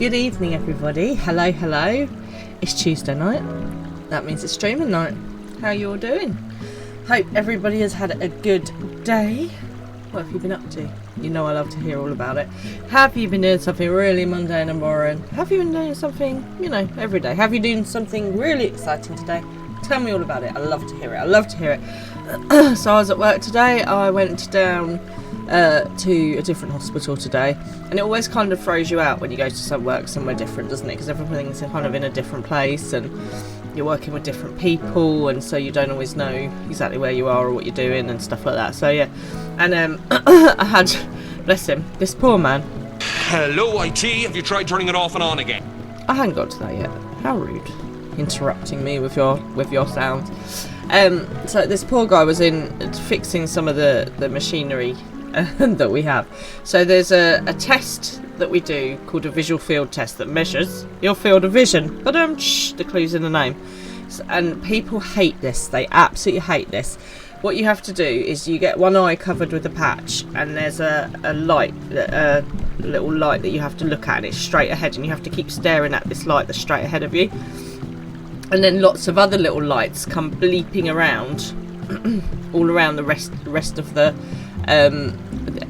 Good evening, everybody. Hello, hello. It's Tuesday night. That means it's streaming night. How you all doing? Hope everybody has had a good day. What have you been up to? You know I love to hear all about it. Have you been doing something really mundane and boring? Have you been doing something, every day? Have you doing something really exciting today? Tell me all about it. I love to hear it. I love to hear it. So I was at work today. I went down to a different hospital today, and it always kind of throws you out when you go to some work somewhere different, doesn't it? Because everything's kind of in a different place and you're working with different people, and so you don't always know exactly where you are or what you're doing and stuff like that. So yeah, and I had, bless him, this poor man. Hello, IT, have you tried turning it off and on again? I hadn't got to that yet. How rude, interrupting me with your sound. So this poor guy was in fixing some of the machinery that we have. So there's a test that we do called a visual field test that measures your field of vision. But the clue's in the name. And people hate this. They absolutely hate this. What you have to do is you get one eye covered with a patch, and there's a light, a little light that you have to look at, and it's straight ahead, and you have to keep staring at this light that's straight ahead of you. And then lots of other little lights come bleeping around all around the rest of the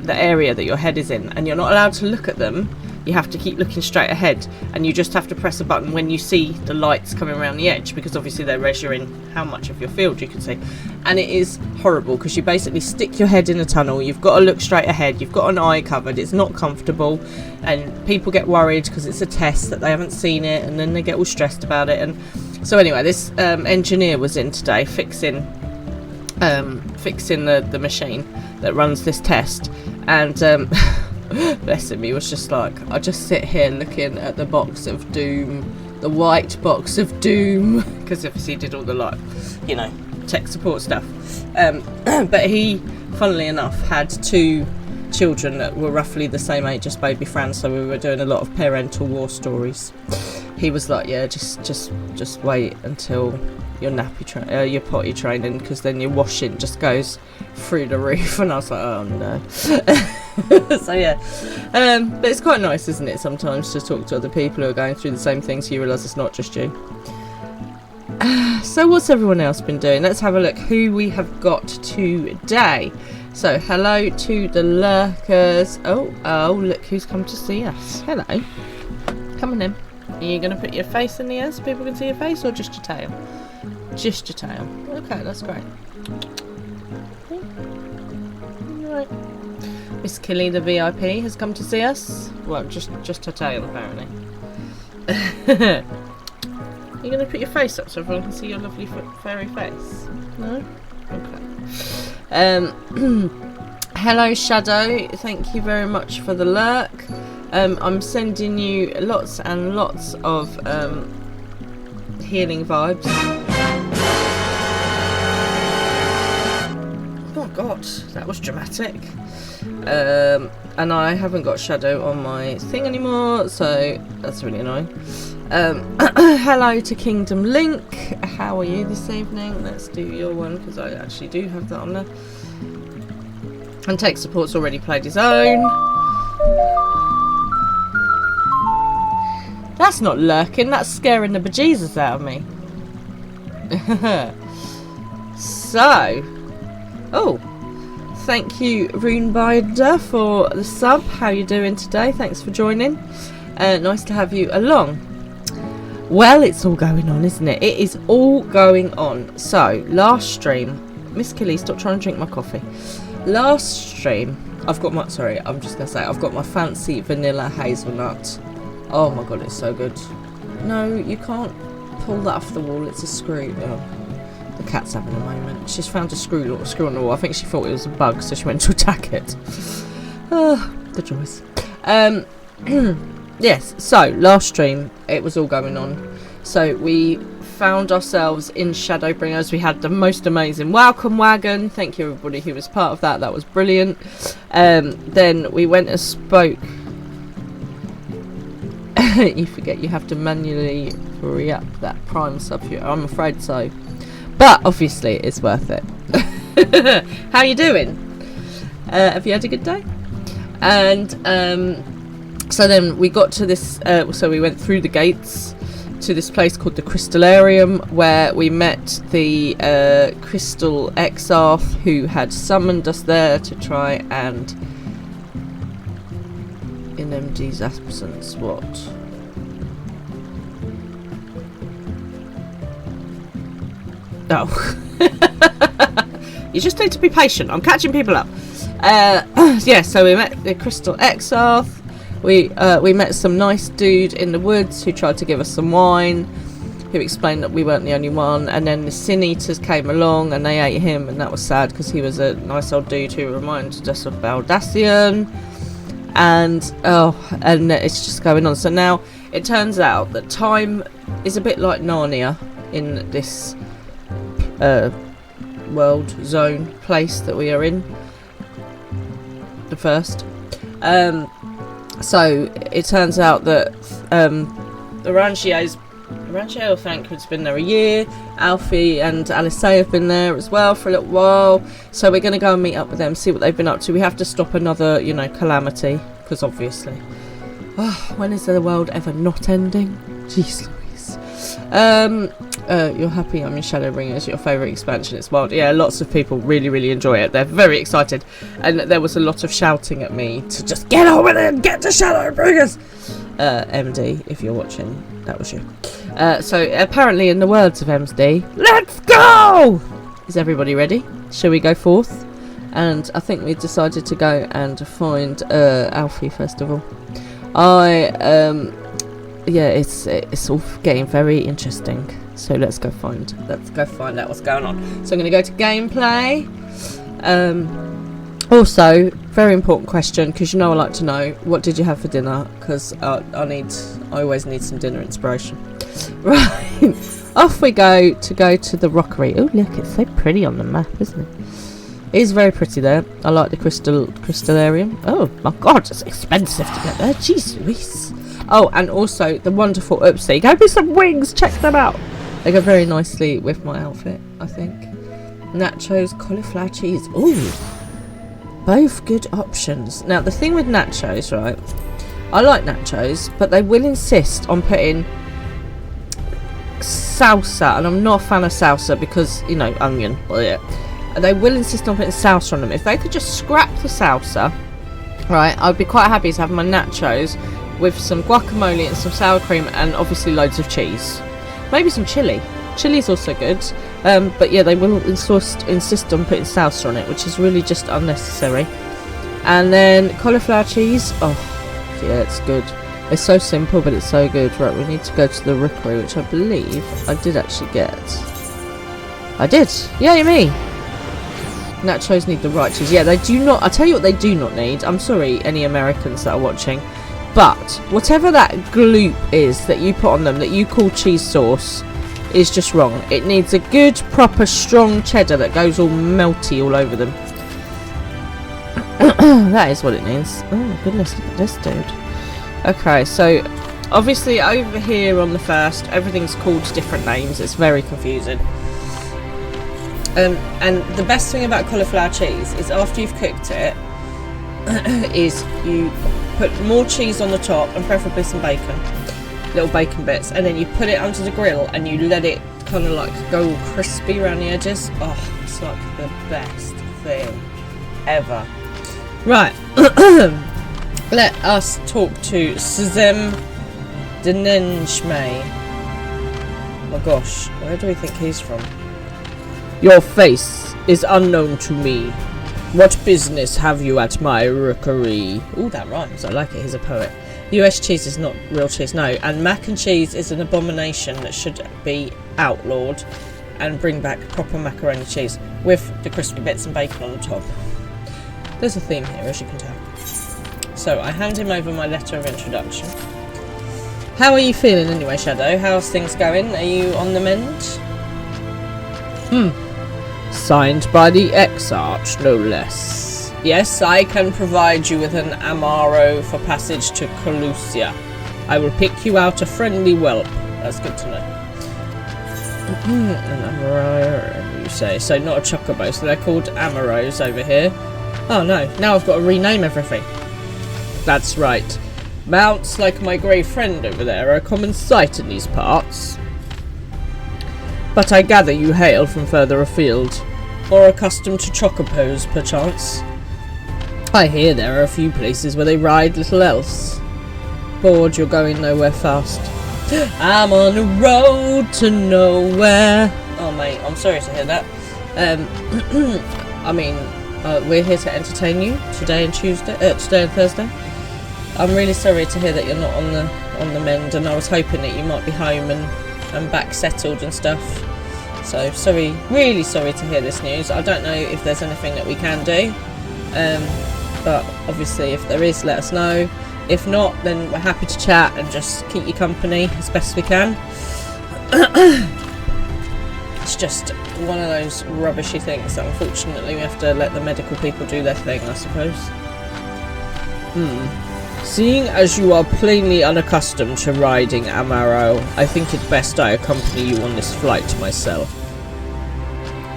area that your head is in, and you're not allowed to look at them. You have to keep looking straight ahead, and you just have to press a button when you see the lights coming around the edge, because obviously they're measuring how much of your field you can see. And it is horrible because you basically stick your head in a tunnel. You've got to look straight ahead. You've got an eye covered. It's not comfortable, and people get worried because it's a test that they haven't seen it, and then they get all stressed about it. And so anyway, this engineer was in today fixing the machine that runs this test, and bless him, he was just like, I just sit here looking at the box of doom, the white box of doom, because obviously he did all the tech support stuff, but he, funnily enough, had two children that were roughly the same age as baby Fran, so we were doing a lot of parental war stories. he was like, yeah, just wait until your your potty training, because then your washing just goes through the roof. And I was like, oh no. So yeah, but it's quite nice, isn't it, sometimes to talk to other people who are going through the same things, so you realise it's not just you. So what's everyone else been doing? Let's have a look who we have got today. So hello to the lurkers. Oh look who's come to see us. Hello, come on in. Are you going to put your face in the air so people can see your face, or just your tail? Just your tail. Okay, that's great. Right. Miss Killy, the VIP, has come to see us. Well, just her tail, apparently. You're going to put your face up so everyone can see your lovely fairy face? No? Okay. Hello, Shadow. Thank you very much for the lurk. I'm sending you lots and lots of healing vibes. Oh god, that was dramatic. And I haven't got Shadow on my thing anymore, so that's really annoying. Hello to Kingdom Link. How are you this evening? Let's do your one, because I actually do have that on there. And Tech Support's already played his own. That's not lurking, that's scaring the bejesus out of me. So, thank you Runebinder for the sub. How you doing today? Thanks for joining. Nice to have you along. Well, it's all going on, isn't it? It is all going on. So, last stream, Miss Killy, stop trying to drink my coffee. Last stream, I've got my fancy vanilla hazelnut. Oh my god, it's so good. No, you can't pull that off the wall, it's a screw. Oh, the cat's having a moment. She's found a screw on the wall. I think she thought it was a bug, so she went to attack it. Oh, the joys. Yes, so last stream, it was all going on. So we found ourselves in Shadowbringers. We had the most amazing welcome wagon. Thank you everybody who was part of that. That was brilliant. Then we went and spoke. You forget you have to manually re-up that prime sub. I'm afraid so, but obviously it's worth it. How you doing? Have you had a good day? And so then we got to this, so we went through the gates to this place called the Crystallarium, where we met the Crystal Exarth, who had summoned us there to try and, in MD's absence, what? Oh. You just need to be patient. I'm catching people up. Yeah, so we met the Crystal Exarth. We met some nice dude in the woods who tried to give us some wine, who explained that we weren't the only one, and then the Sin Eaters came along and they ate him, and that was sad because he was a nice old dude who reminded us of Baldassian. And it's just going on. So now it turns out that time is a bit like Narnia in this world zone place that we are in, the first. So it turns out that the Ranchier, thank you, has been there a year. Alfie and Alicea have been there as well for a little while. So we're going to go and meet up with them, see what they've been up to. We have to stop another, calamity, because obviously, when is the world ever not ending? Jeez Louise. You're happy I'm in Shadowbringers, your favourite expansion. It's wild. Yeah, lots of people really, really enjoy it. They're very excited. And there was a lot of shouting at me to just get on with it and get to Shadowbringers. MD, if you're watching, that was you. So apparently, in the words of MD, let's go! Is everybody ready? Shall we go forth? And I think we decided to go and find Alfie first of all. Yeah, it's all getting very interesting. So let's go find out what's going on. So I'm going to go to gameplay. Also, very important question, because I like to know, what did you have for dinner? Because I always need some dinner inspiration. Right, off we go to the rockery. Oh look, it's so pretty on the map, isn't it? It is very pretty there. I like the crystallarium. Oh my god, it's expensive to get there. Jeez Louise. Oh, and also the wonderful, oops, there you go, me some wings, check them out. They go very nicely with my outfit, I think. Nachos, cauliflower cheese. Ooh, both good options. Now the thing with nachos, right, I like nachos, but they will insist on putting salsa, and I'm not a fan of salsa because, you know, onion. Yeah. They will insist on putting salsa on them. If they could just scrap the salsa, right, I'd be quite happy to have my nachos with some guacamole and some sour cream and obviously loads of cheese. Maybe some chili. Chili's also good. But yeah, they will insist on putting salsa on it, which is really just unnecessary. And then cauliflower cheese. Oh, yeah, it's good. It's so simple, but it's so good. Right, we need to go to the Rookery, which I believe I did actually get. I did. Yay me! Nachos need the right cheese. Yeah, they do not. I tell you what they do not need. I'm sorry, any Americans that are watching. But whatever that gloop is that you put on them, that you call cheese sauce, is just wrong. It needs a good, proper, strong cheddar that goes all melty all over them. That is what it needs. Oh, goodness, look at this dude. Okay, so obviously over here on the first, everything's called different names. It's very confusing. And the best thing about cauliflower cheese is after you've cooked it, is you put more cheese on the top and preferably some bacon, little bacon bits, and then you put it onto the grill and you let it kind of like go all crispy around the edges. Oh, it's like the best thing ever. Right. Let us talk to Szem Denenshmay. Oh my gosh, where do we think he's from? Your face is unknown to me. What business have you at my rookery? Ooh, that rhymes. I like it. He's a poet. US cheese is not real cheese, no. And mac and cheese is an abomination that should be outlawed, and bring back proper macaroni cheese with the crispy bits and bacon on the top. There's a theme here, as you can tell. So I hand him over my letter of introduction. How are you feeling anyway, Shadow? How's things going? Are you on the mend? Signed by the X-Arch, no less. Yes, I can provide you with an Amaro for passage to Colusia. I will pick you out a friendly whelp. That's good to know. An Amaro, you say. So not a chocobo, so they're called Amaros over here. Oh no, now I've got to rename everything. That's right. Mounts like my grey friend over there are a common sight in these parts. But I gather you hail from further afield, or accustomed to chocobos, perchance. I hear there are a few places where they ride little else. Bored, you're going nowhere fast. I'm on the road to nowhere. Oh mate, I'm sorry to hear that. I mean, we're here to entertain you today and today and Thursday. I'm really sorry to hear that you're not on the mend, and I was hoping that you might be home and back settled and stuff. So sorry, really sorry to hear this news. I don't know if there's anything that we can do, but obviously if there is, let us know. If not, then we're happy to chat and just keep you company as best we can. It's just one of those rubbishy things that unfortunately we have to let the medical people do their thing, I suppose. Seeing as you are plainly unaccustomed to riding Amaro, I think it best I accompany you on this flight myself.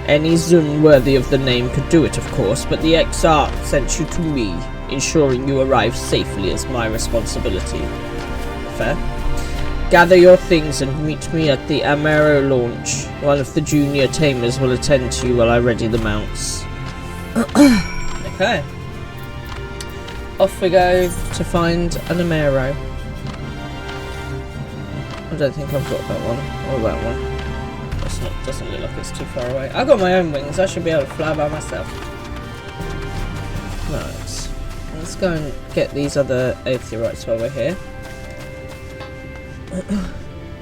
Any Zun worthy of the name could do it, of course, but the X-Arch sent you to me. Ensuring you arrive safely is my responsibility. Fair? Gather your things and meet me at the Amaro launch. One of the junior tamers will attend to you while I ready the mounts. Okay. Off we go to find an Amaro. I don't think I've got that one, or that one. Doesn't look like it's too far away. I've got my own wings, I should be able to fly by myself. Right, let's go and get these other aetherites while we're here.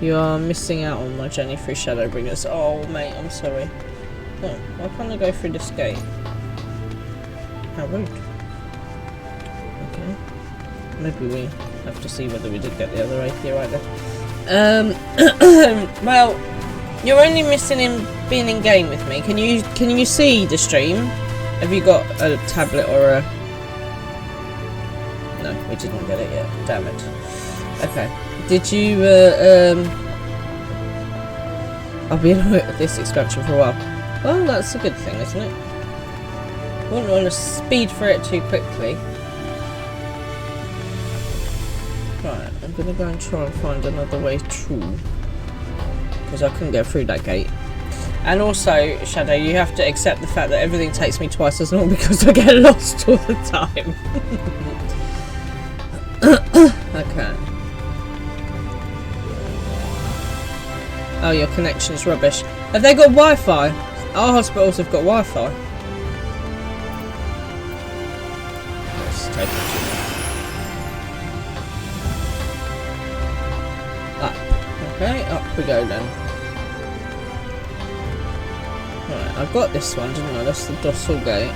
You are missing out on my journey through Shadowbringers. Oh mate, I'm sorry. Oh, why can't I go through this gate? How rude. Okay. Maybe we have to see whether we did get the other aetherite then. Well, you're only missing him being in game with me. Can you see the stream? Have you got a tablet or a... No, we didn't get it yet. Damn it. Okay. Did you, I've been with this expansion for a while. Well, that's a good thing, isn't it? Wouldn't want to speed for it too quickly. Right, I'm going to go and try and find another way through. Because I couldn't get through that gate. And also, Shadow, you have to accept the fact that everything takes me twice as long because I get lost all the time. Okay. Oh, your connection's rubbish. Have they got Wi-Fi? Our hospitals have got Wi-Fi. Let's take it. Up. Okay, up we go then. Right, I've got this one, didn't I? That's the Dossal Gate.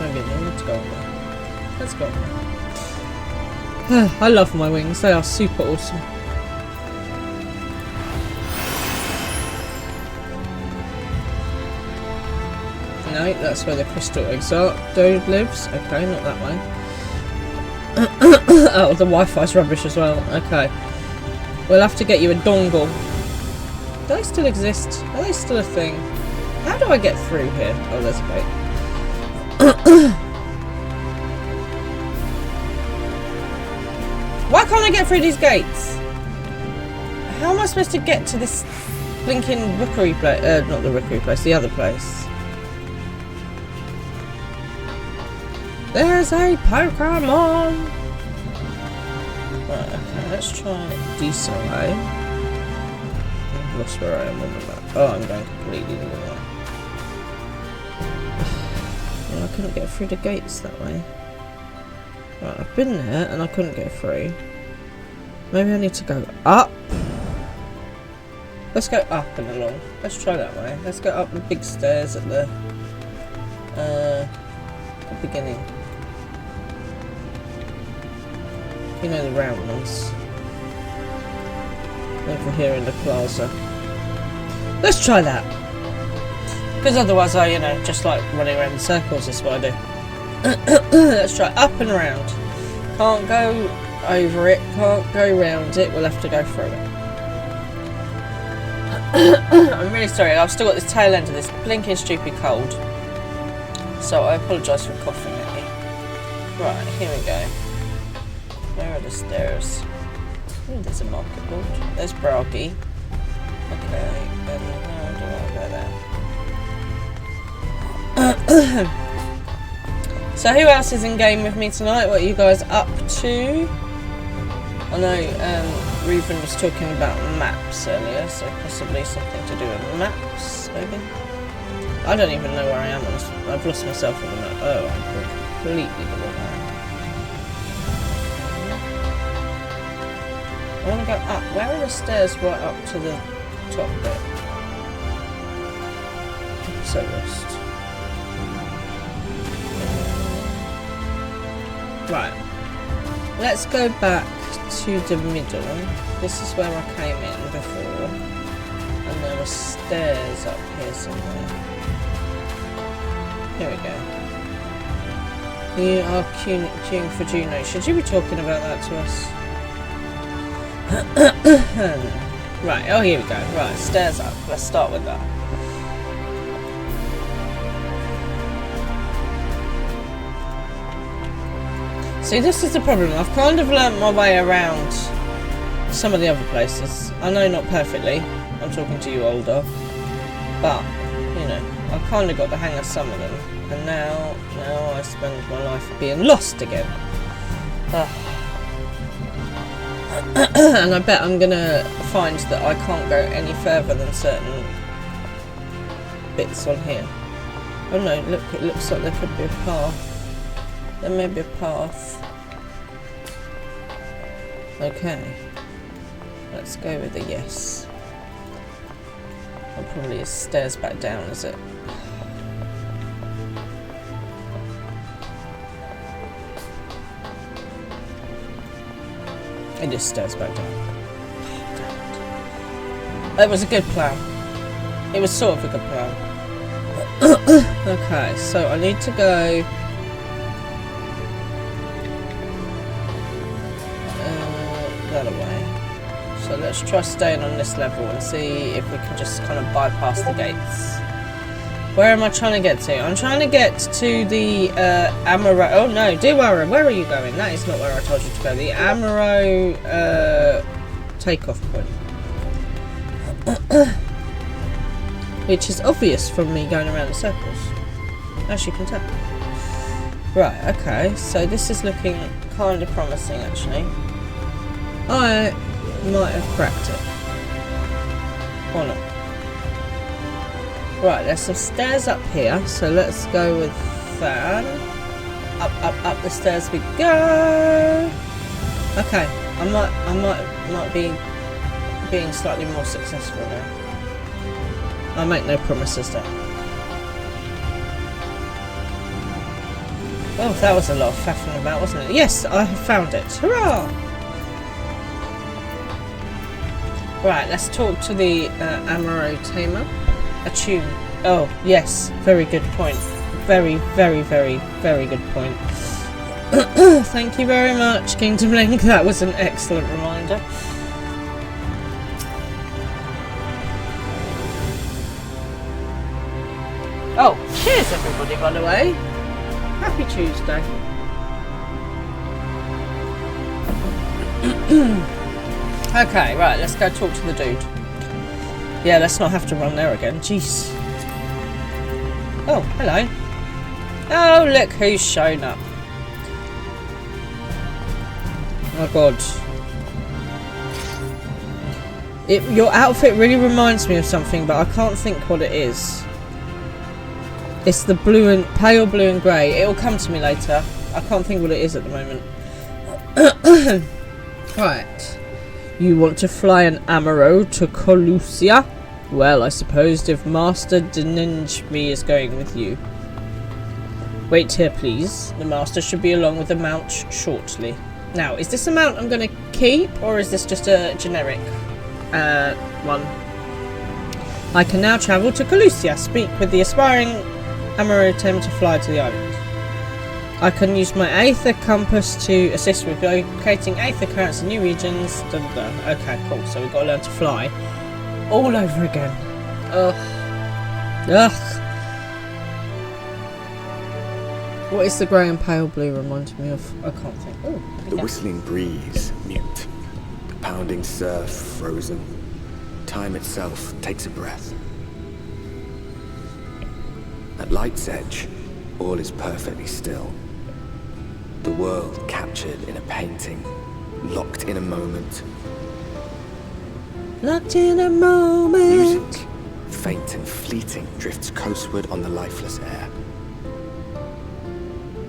Maybe let's go on there. Let's go on there. I love my wings, they are super awesome. No, that's where the crystal exode lives. Okay, not that way. Oh, the Wi-Fi's rubbish as well. Okay. We'll have to get you a dongle. Do they still exist? Are they still a thing? How do I get through here? Oh, there's a gate. Why can't I get through these gates? How am I supposed to get to this blinking rookery place? Not the rookery place, the other place. There's a Pokemon! Right, okay, let's try this way. I've lost where I am on the map. Oh, I'm going completely the wrong way. Well, I couldn't get through the gates that way. Right, I've been there and I couldn't get through. Maybe I need to go up. Let's go up and along. Let's try that way. Let's go up the big stairs at the beginning. You know, the round ones. Over here in the plaza. Let's try that. Because otherwise I, just like running around in circles is what I do. Let's try up and around. Can't go over it, can't go round it, we'll have to go through it. I'm really sorry, I've still got this tail end of this blinking stupid cold. So I apologise for coughing at you. Right, here we go. Where are the stairs? Oh, there's a market board. There's Bragi. Okay, and how do I go there? So who else is in game with me tonight? What are you guys up to? I know Reuben was talking about maps earlier, so possibly something to do with maps, maybe? I don't even know where I am. I've lost myself on the map. Oh, I'm completely the wrong way. I want to go up. Where are the stairs right up to the top bit? I'm so lost. Right. Let's go back to the middle. This is where I came in before. And there were stairs up here somewhere. Here we go. You are queuing for Juno. Should you be talking about that to us? Right, oh here we go. Right, stairs up. Let's start with that. See, this is the problem. I've kind of learnt my way around some of the other places. I know not perfectly. I'm talking to you older. But, I've kind of got the hang of some of them. And now I spend my life being lost again. And I bet I'm gonna find that I can't go any further than certain bits on here. Oh no, look, it looks like there could be a path. There may be a path. Okay. Let's go with a yes. That probably is stairs back down, is it? It just stairs back down. Oh, it was a good plan. It was sort of a good plan. Okay, so I need to go that away. So let's try staying on this level and see if we can just kind of bypass the gates. Where am I trying to get to? I'm trying to get to the Amaro. Oh no, Dewara, where are you going? That is not where I told you to go. The Amaro takeoff point. Which is obvious from me going around in circles, as you can tell. Right, okay, so this is looking kind of promising actually. I might have cracked it. Or not. Right, there's some stairs up here, so let's go with that. Up the stairs we go. Okay, I might be being slightly more successful now. I make no promises there. Oh, that was a lot of faffing about, wasn't it? Yes, I have found it. Hurrah! Right, let's talk to the Amaro Tamer. Attune. Oh, yes. Very good point. Very, very, very, very good point. Thank you very much, Kingdom Link. That was an excellent reminder. Oh, cheers everybody, by the way. Happy Tuesday. Okay, right, let's go talk to the dude. Yeah, let's not have to run there again. Jeez. Oh, hello. Oh, look who's shown up. Oh, God. Your outfit really reminds me of something, but I can't think what it is. It's the pale blue and grey. It'll come to me later. I can't think what it is at the moment. Right. You want to fly an Amaro to Colusia? Well, I suppose if Master Deninjmi is going with you. Wait here, please. The Master should be along with the mount shortly. Now, is this a mount I'm going to keep, or is this just a generic one? I can now travel to Colusia. Speak with the aspiring Amaro Tamer to fly to the island. I can use my Aether Compass to assist with locating Aether currents in new regions. Da, da, da. Okay, cool. So we've got to learn to fly all over again. Ugh. Ugh. What is the grey and pale blue reminding me of? I can't think. Oh, the whistling breeze, mute. The pounding surf, frozen. Time itself takes a breath. At light's edge, all is perfectly still. The world captured in a painting, locked in a moment. Locked in a moment. Music, faint and fleeting, drifts coastward on the lifeless air.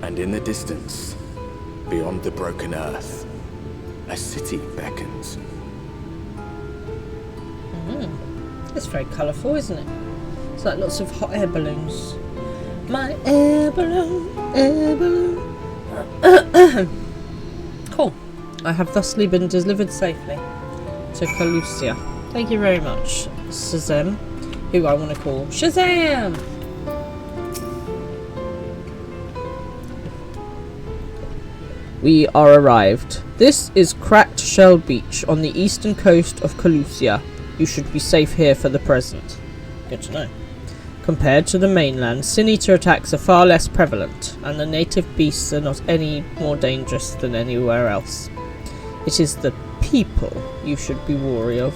And in the distance, beyond the broken earth, a city beckons. It's very colourful, isn't it? It's like lots of hot air balloons. My air balloon, air balloon. Cool. I have thusly been delivered safely to Colusia. Thank you very much, Shazam, who I want to call Shazam! We are arrived. This is Cracked Shell Beach on the eastern coast of Colusia. You should be safe here for the present. Good to know. Compared to the mainland, Sin-Eater attacks are far less prevalent, and the native beasts are not any more dangerous than anywhere else. It is the people you should be wary of.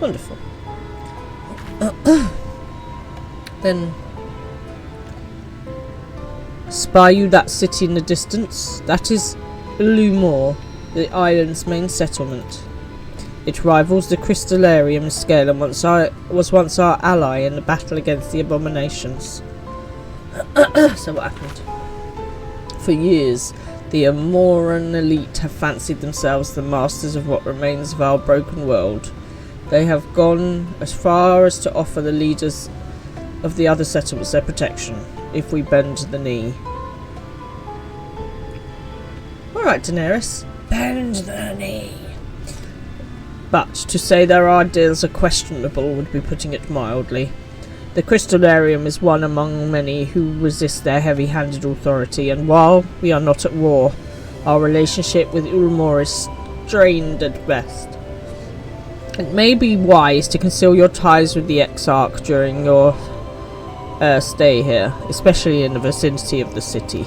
Wonderful. Then, spy you that city in the distance? That is Lumor, the island's main settlement. It rivals the Crystallarium in scale and was once our ally in the battle against the abominations. So what happened? For years, the Amoran elite have fancied themselves the masters of what remains of our broken world. They have gone as far as to offer the leaders of the other settlements their protection, if we bend the knee. Alright, Daenerys. Bend the knee. But to say their ideals are questionable would be putting it mildly. The Crystallarium is one among many who resist their heavy-handed authority, and while we are not at war, our relationship with Ulmor is strained at best. It may be wise to conceal your ties with the Exarch during your stay here, especially in the vicinity of the city.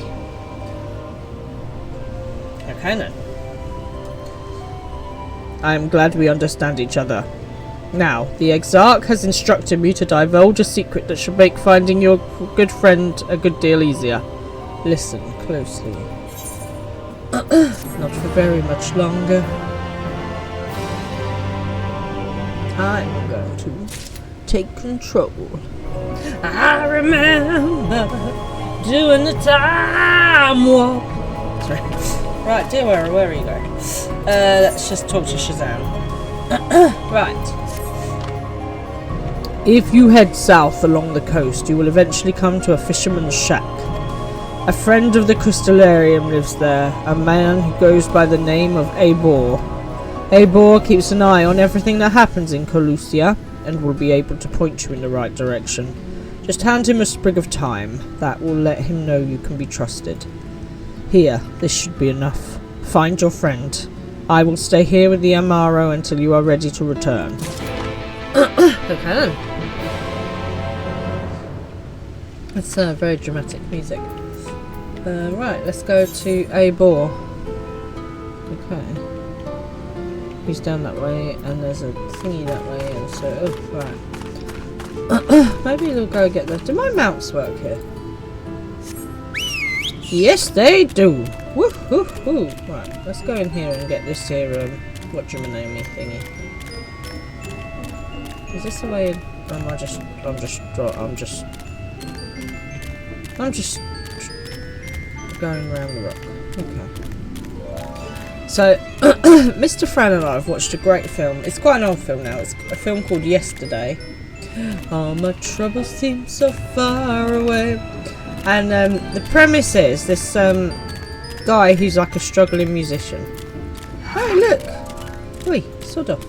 Okay then. I am glad we understand each other. Now, the Exarch has instructed me to divulge a secret that should make finding your good friend a good deal easier. Listen closely. Not for very much longer. I'm going to take control. I remember doing the time warp. Sorry. Right, dear, where are you going? Let's just talk to Shazam. Right. If you head south along the coast, you will eventually come to a fisherman's shack. A friend of the Crystallarium lives there, a man who goes by the name of Eivor. Eivor keeps an eye on everything that happens in Colusia, and will be able to point you in the right direction. Just hand him a sprig of thyme. That will let him know you can be trusted. Here, this should be enough. Find your friend. I will stay here with the Amaro until you are ready to return. Okay then. That's very dramatic music. Right, let's go to Eivor. Okay. He's down that way, and there's a thingy that way, and so... Oh, right. Maybe they'll go get the... Do my mounts work here? Yes, they do! Woo-hoo-hoo! Right, let's go in here and get this here, whatchamanamey thingy. Is this the way... I'm just going around the rock. Okay. So, Mr. Fran and I have watched a great film. It's quite an old film now. It's a film called Yesterday. All my troubles seem so far away. And the premise is this guy who's like a struggling musician. Oh, look! Oi, sod off.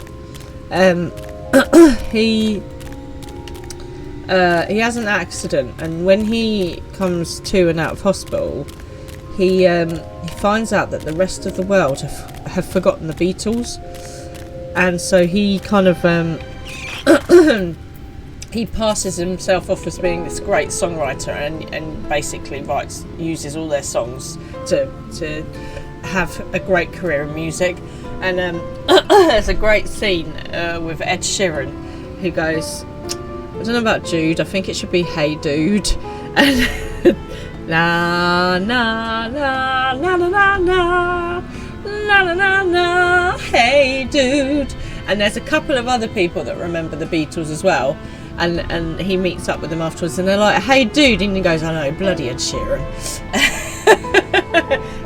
He has an accident, and when he comes to and out of hospital, he finds out that the rest of the world have forgotten the Beatles, and so he kind of he passes himself off as being this great songwriter, and basically uses all their songs to have a great career in music. And there's a great scene with Ed Sheeran, who goes, I don't know about Jude, I think it should be Hey Dude, and na na na na na na na na na na na, hey dude. And there's a couple of other people that remember the Beatles as well, and he meets up with them afterwards, and they're like, hey dude, and he goes, I know, bloody Ed Sheeran.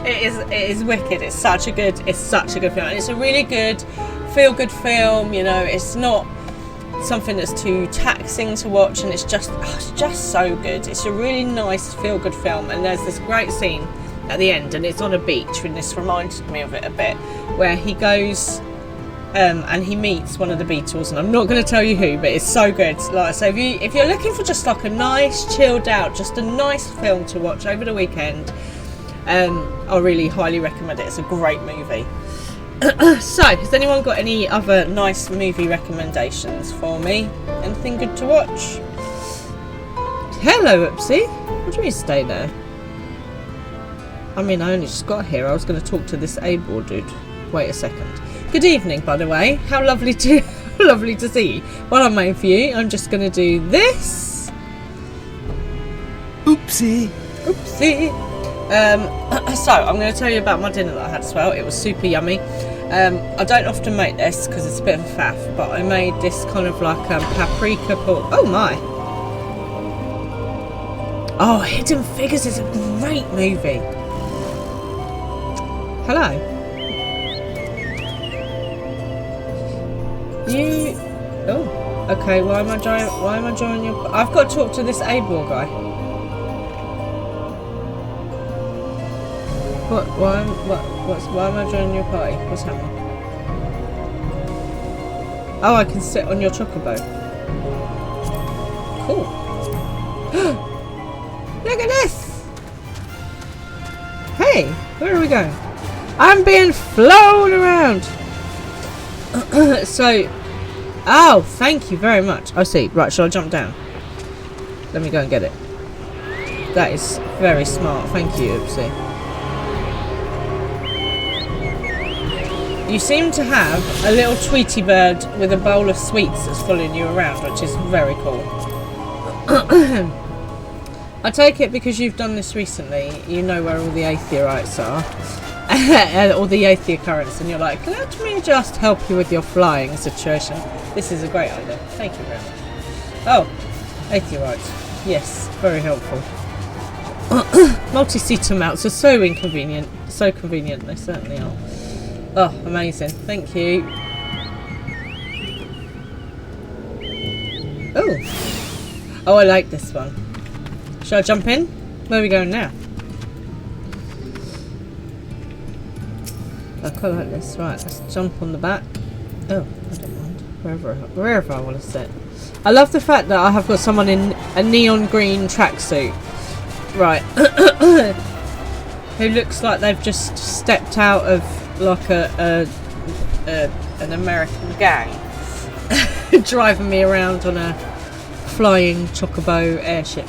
It is wicked. It's such a good film, and it's a really good feel good film. You know, it's not something that's too taxing to watch, and it's just so good. It's a really nice feel good film, and there's this great scene at the end, and it's on a beach, and this reminded me of it a bit, where he goes and he meets one of the Beatles, and I'm not going to tell you who, but it's so good. Like I say, if you're looking for just like a nice chilled out, just a nice film to watch over the weekend, I really highly recommend it. It's a great movie. So, has anyone got any other nice movie recommendations for me? Anything good to watch? Hello, Oopsie. What do you mean stay there? I mean, I only just got here. I was going to talk to this Eivor dude. Wait a second. Good evening, by the way. How lovely to see you. While I'm waiting for you, I'm just going to do this. Oopsie. Oopsie. So, I'm going to tell you about my dinner that I had as well. It was super yummy. I don't often make this because it's a bit of a faff, but I made this kind of like paprika pork. Oh my! Oh, Hidden Figures is a great movie. Hello. You. Oh, okay. Why am I joining your? I've got to talk to this Eivor guy. What? Why am I joining your party? What's happening? Oh, I can sit on your chocobo. Cool. Look at this! Hey, where are we going? I'm being flown around! So, oh, thank you very much. I see. Right, shall I jump down? Let me go and get it. That is very smart. Thank you, Oopsie. You seem to have a little Tweety bird with a bowl of sweets that's following you around, which is very cool. I take it because you've done this recently, you know where all the aetherites are. Or the aether currents, and you're like, let me just help you with your flying situation. This is a great idea. Thank you very much. Oh, aetherites. Yes, very helpful. Multi-seater mounts are so inconvenient. So convenient, they certainly are. Oh, amazing. Thank you. Oh. Oh, I like this one. Shall I jump in? Where are we going now? I quite like this. Right, let's jump on the back. Oh, I don't mind. Wherever I want to sit. I love the fact that I have got someone in a neon green tracksuit. Right. Who looks like they've just stepped out of like an American gang. Driving me around on a flying chocobo airship.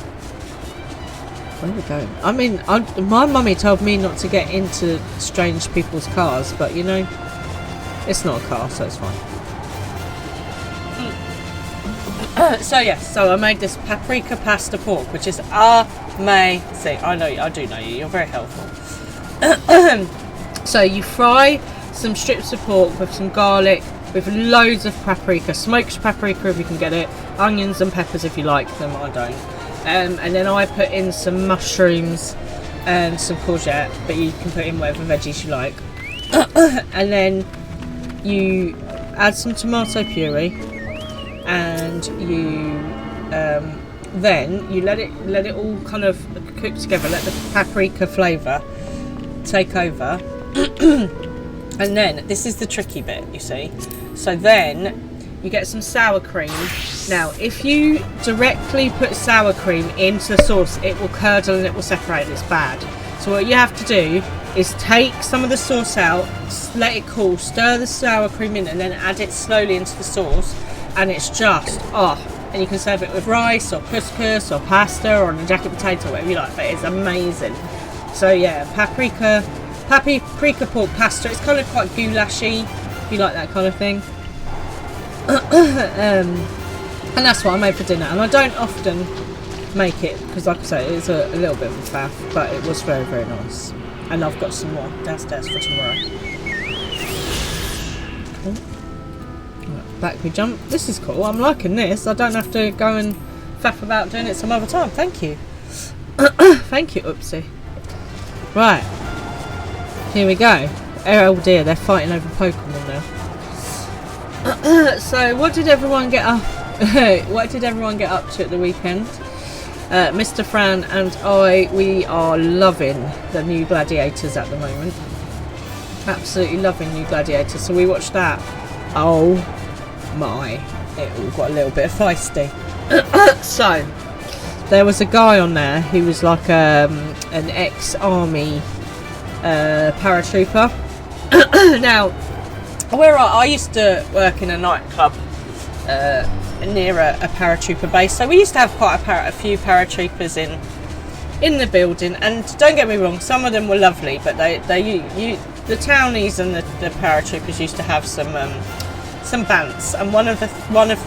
Where are we going? I mean, my mummy told me not to get into strange people's cars, but you know, it's not a car, so it's fine. So yes, so I made this paprika pasta pork, which is amazing. I do know you. You're very helpful. So you fry some strips of pork with some garlic, with loads of paprika, smoked paprika if you can get it, onions and peppers if you like them. I don't. And then I put in some mushrooms and some courgette, but you can put in whatever veggies you like. And then you add some tomato puree, and you then you let it all kind of cook together. Let the paprika flavour take over. And then this is the tricky bit, you see. So then you get some sour cream. Now, if you directly put sour cream into the sauce, it will curdle and it will separate. It's bad. So what you have to do is take some of the sauce out, let it cool, stir the sour cream in, and then add it slowly into the sauce. And it's just, and you can serve it with rice or couscous or pasta or on a jacket potato, whatever you like, but it's amazing. So yeah, paprika pork pasta. It's kind of quite goulashy, if you like that kind of thing. And that's what I made for dinner, and I don't often make it because, like I say, it's a little bit of a faff, but it was very, very nice. And I've got some more downstairs for tomorrow. Cool. Right, back we jump. This is cool. I'm liking this. I don't have to go and faff about doing it some other time. Thank you. Thank you, Oopsie. Right, here we go. Oh dear, they're fighting over Pokemon now. So what did everyone get up to at the weekend? Mr. Fran and we are loving the new Gladiators at the moment. Absolutely loving new Gladiators. So we watched that. Oh my, it all got a little bit feisty. So there was a guy on there who was like an ex-army paratrooper. Now, where I used to work in a nightclub near a paratrooper base, so we used to have quite a few paratroopers in the building. And don't get me wrong, some of them were lovely, but the townies and the paratroopers used to have some bants. And one of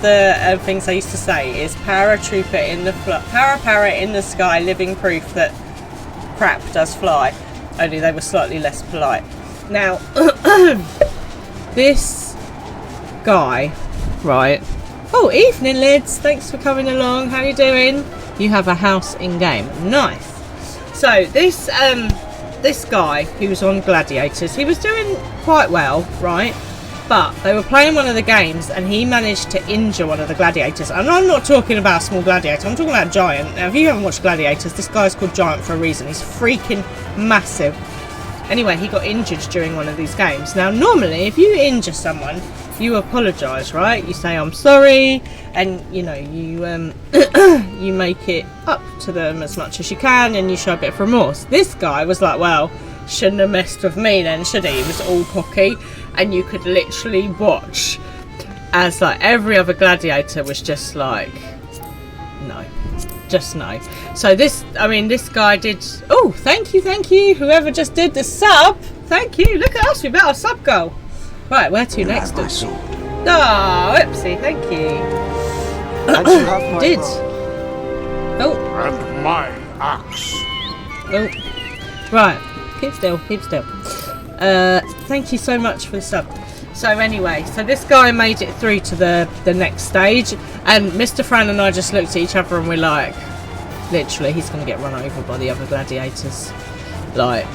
the things I used to say is paratrooper in the para in the sky, living proof that crap does fly. Only they were slightly less polite. Now, this guy, right? Oh, evening, Lids. Thanks for coming along. How you doing? You have a house in game. Nice. So this guy who was on Gladiators, he was doing quite well, right? But they were playing one of the games and he managed to injure one of the gladiators. And I'm not talking about a small gladiator, I'm talking about a giant. Now, if you haven't watched Gladiators, this guy's called Giant for a reason. He's freaking massive. Anyway, he got injured during one of these games. Now, normally, if you injure someone, you apologise, right? You say I'm sorry, and you know you you make it up to them as much as you can, and you show a bit of remorse. This guy was like, well, shouldn't have messed with me then, should he? He was all cocky, and you could literally watch as like every other gladiator was just like, no, just no. So this guy did. Oh, thank you, whoever just did the sub. Thank you. Look at us, we've got our sub goal. Right, where to next? Oh, oopsie, thank you. And you have my Did. robe. Oh. And my axe. Oh. Right. Keep still. Thank you so much for the sub. So anyway, so this guy made it through to the next stage, and Mr. Fran and I just looked at each other and we're like, literally, he's going to get run over by the other gladiators. Like,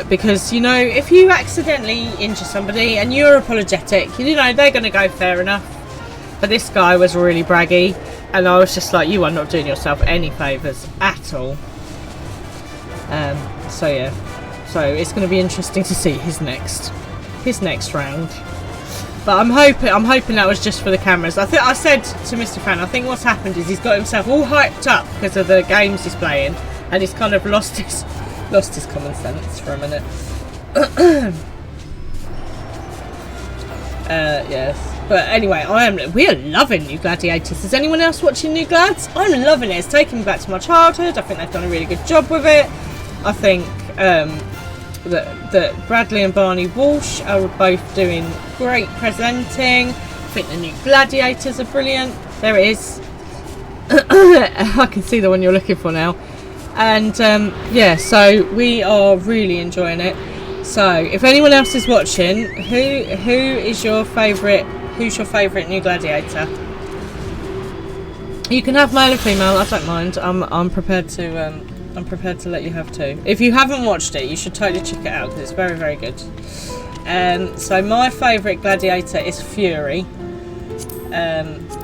because, you know, if you accidentally injure somebody and you're apologetic, you know, they're going to go fair enough. But this guy was really braggy, and I was just like, you are not doing yourself any favours at all. So yeah, so it's going to be interesting to see his next round. But I'm hoping that was just for the cameras. I said to Mr. Fan, I think what's happened is he's got himself all hyped up because of the games he's playing, and he's kind of lost his common sense for a minute. Yes. But anyway, we are loving New Gladiators. Is anyone else watching New Glads? I'm loving it. It's taking me back to my childhood. I think they've done a really good job with it. I think that Bradley and Barney Walsh are both doing great presenting. I think the new Gladiators are brilliant. There it is. I can see the one you're looking for now. And yeah, so we are really enjoying it. So if anyone else is watching, who is your favourite? Who's your favourite new gladiator? You can have male or female. I don't mind. I'm prepared to let you have two. If you haven't watched it, you should totally check it out because it's very, very good. So my favourite gladiator is Fury.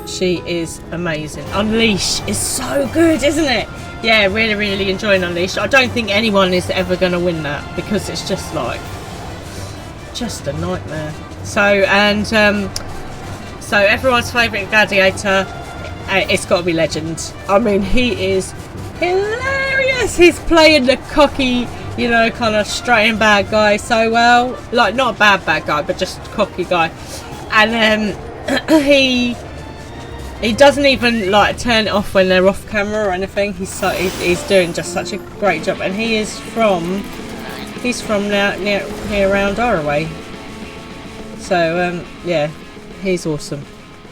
She is amazing. Unleash is so good, isn't it? Yeah, really, really enjoying Unleash. I don't think anyone is ever going to win that because it's just like, just a nightmare. So everyone's favourite gladiator, it's got to be Legend. I mean, he is hilarious. He's playing the cocky, you know, kind of straight and bad guy so well. Like, not a bad guy, but just cocky guy. And he doesn't even like turn it off when they're off camera or anything. He's doing just such a great job, and he's from near around our way. So yeah, he's awesome.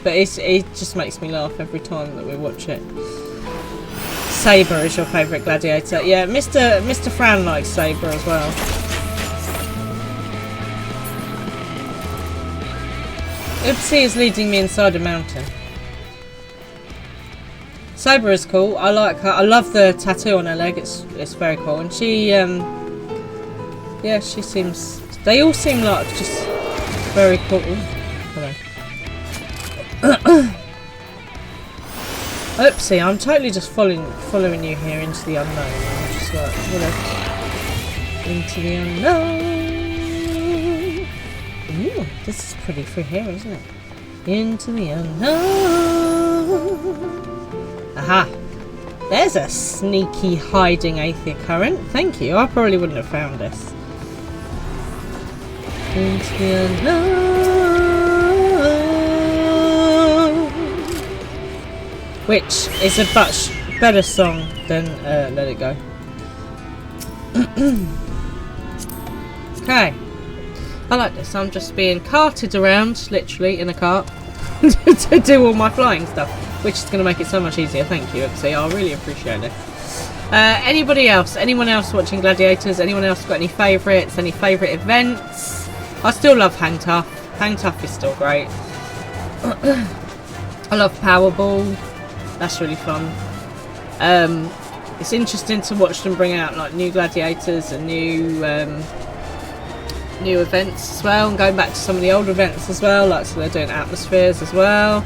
But it just makes me laugh every time that we watch it. Saber is your favourite gladiator? Yeah, Mr. Fran likes Saber as well. Oopsie is leading me inside a mountain. Saber is cool. I like her. I love the tattoo on her leg. It's very cool. And she yeah, she seems. They all seem like just very cool. Hello. Oopsie, I'm totally just following you here into the unknown. I'm just like, whatever. Into the unknown. Ooh, this is pretty for here, isn't it? Into the unknown. Aha! There's a sneaky hiding aether current. Thank you. I probably wouldn't have found this. Into the unknown. Which is a much better song than Let It Go. Okay. I like this. I'm just being carted around, literally, in a cart to do all my flying stuff. Which is going to make it so much easier. Thank you, Oopsie. I really appreciate it. Anybody else? Anyone else watching Gladiators? Anyone else got any favourites? Any favourite events? I still love Hang Tough. Hang Tough is still great. I love Powerball. That's really fun. It's interesting to watch them bring out like new Gladiators and new events as well, and going back to some of the old events as well. Like, so they're doing atmospheres as well.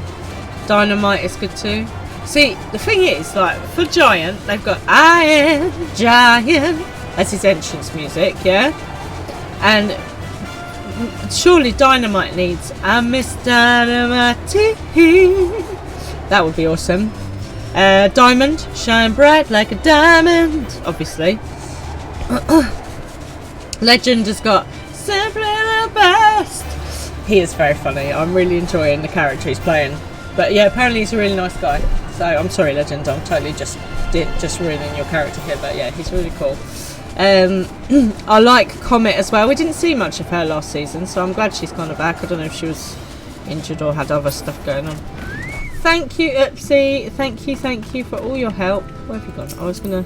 Dynamite is good too. See, the thing is, like, for Giant, they've got I Am Giant as his entrance music, yeah? And Surely Dynamite needs a Miss Dynamite. That would be awesome. Diamond, shine bright like a diamond. Obviously. Legend has got simply the best. He is very funny. I'm really enjoying the character he's playing. But yeah, apparently he's a really nice guy. So I'm sorry, Legend. I'm totally just ruining your character here. But yeah, he's really cool. I like Comet as well. We didn't see much of her last season, so I'm glad she's kind of back. I don't know if she was injured or had other stuff going on. Thank you, Oopsie. Thank you for all your help. Where have you gone? I was gonna...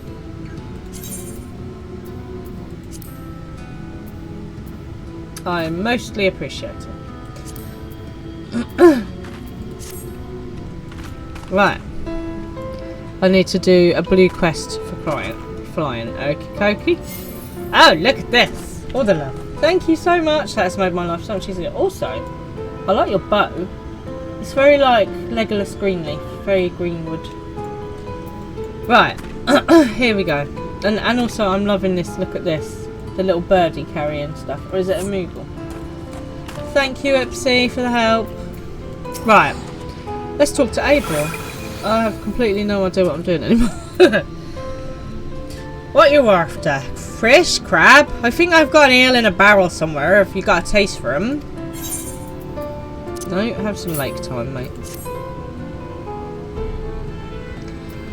I mostly appreciate it. Right. I need to do a blue quest for flying. Okie dokie. Oh, look at this. All the love. Thank you so much. That has made my life so much easier. Also, I like your bow. It's very like Legolas Greenleaf. Very Greenwood. Right. Here we go. And also I'm loving this. Look at this. The little birdie carrying stuff. Or is it a Moogle? Thank you, Ipsy, for the help. Right. Let's talk to April. I have completely no idea what I'm doing anymore. What you after? Fresh crab? I think I've got an eel in a barrel somewhere if you got a taste for them. No, have some lake time, mate.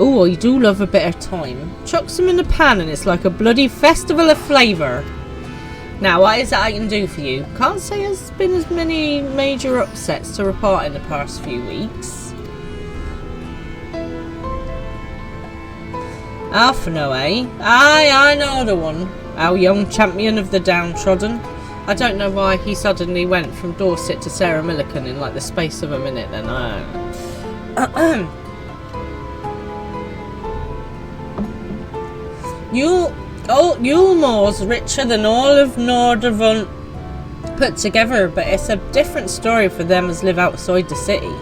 Oh, I do love a bit of thyme. Chuck some in the pan and it's like a bloody festival of flavour. Now, what is it I can do for you? Can't say there's been as many major upsets to report in the past few weeks. Alphino, eh? Aye, I know the one. Our young champion of the downtrodden. I don't know why he suddenly went from Dorset to Sarah Millican in like the space of a minute then. Yulmore's richer than all of Nordavon put together, but it's a different story for them as live outside the city.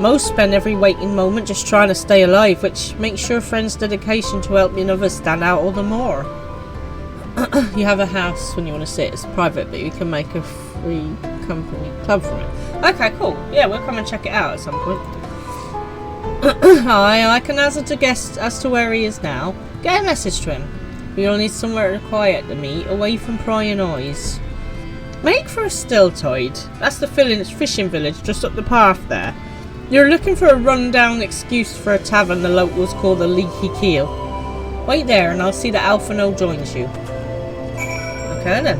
Most spend every waking moment just trying to stay alive, which makes your friend's dedication to helping others stand out all the more. You have a house when you want to sit. It's private, but you can make a free company club from it. Okay, cool. Yeah, we'll come and check it out at some point. I can hazard a guess as to where he is now. Get a message to him. You'll need somewhere quiet to meet, away from prying eyes. Make for a Stiltoid. That's the fishing village just up the path there. You're looking for a run-down excuse for a tavern the locals call the Leaky Keel. Wait there and I'll see that Alphino joins you. Okay then.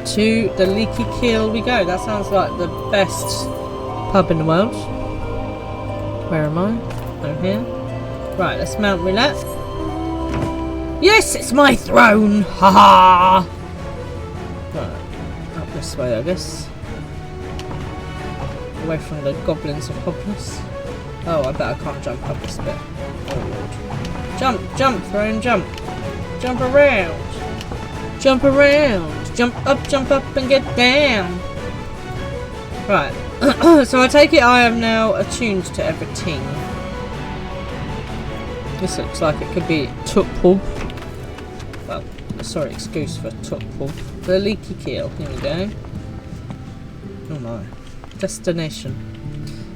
To the Leaky Keel we go. That sounds like the best pub in the world. Where am I? I'm here. Right, let's mount roulette. Yes, it's my throne! Ha ha! Right, up this way I guess. Away from the goblins and hobblers. Oh, I bet I can't jump up this bit. Oh lord. Jump, jump, throne, jump. Jump around. Jump around. Jump up and get down. Right. So I take it I am now attuned to everything. This looks like it could be Tut Pub. Well, sorry, excuse for Tut Pub. The Leaky Keel. Here we go. Oh my. Destination.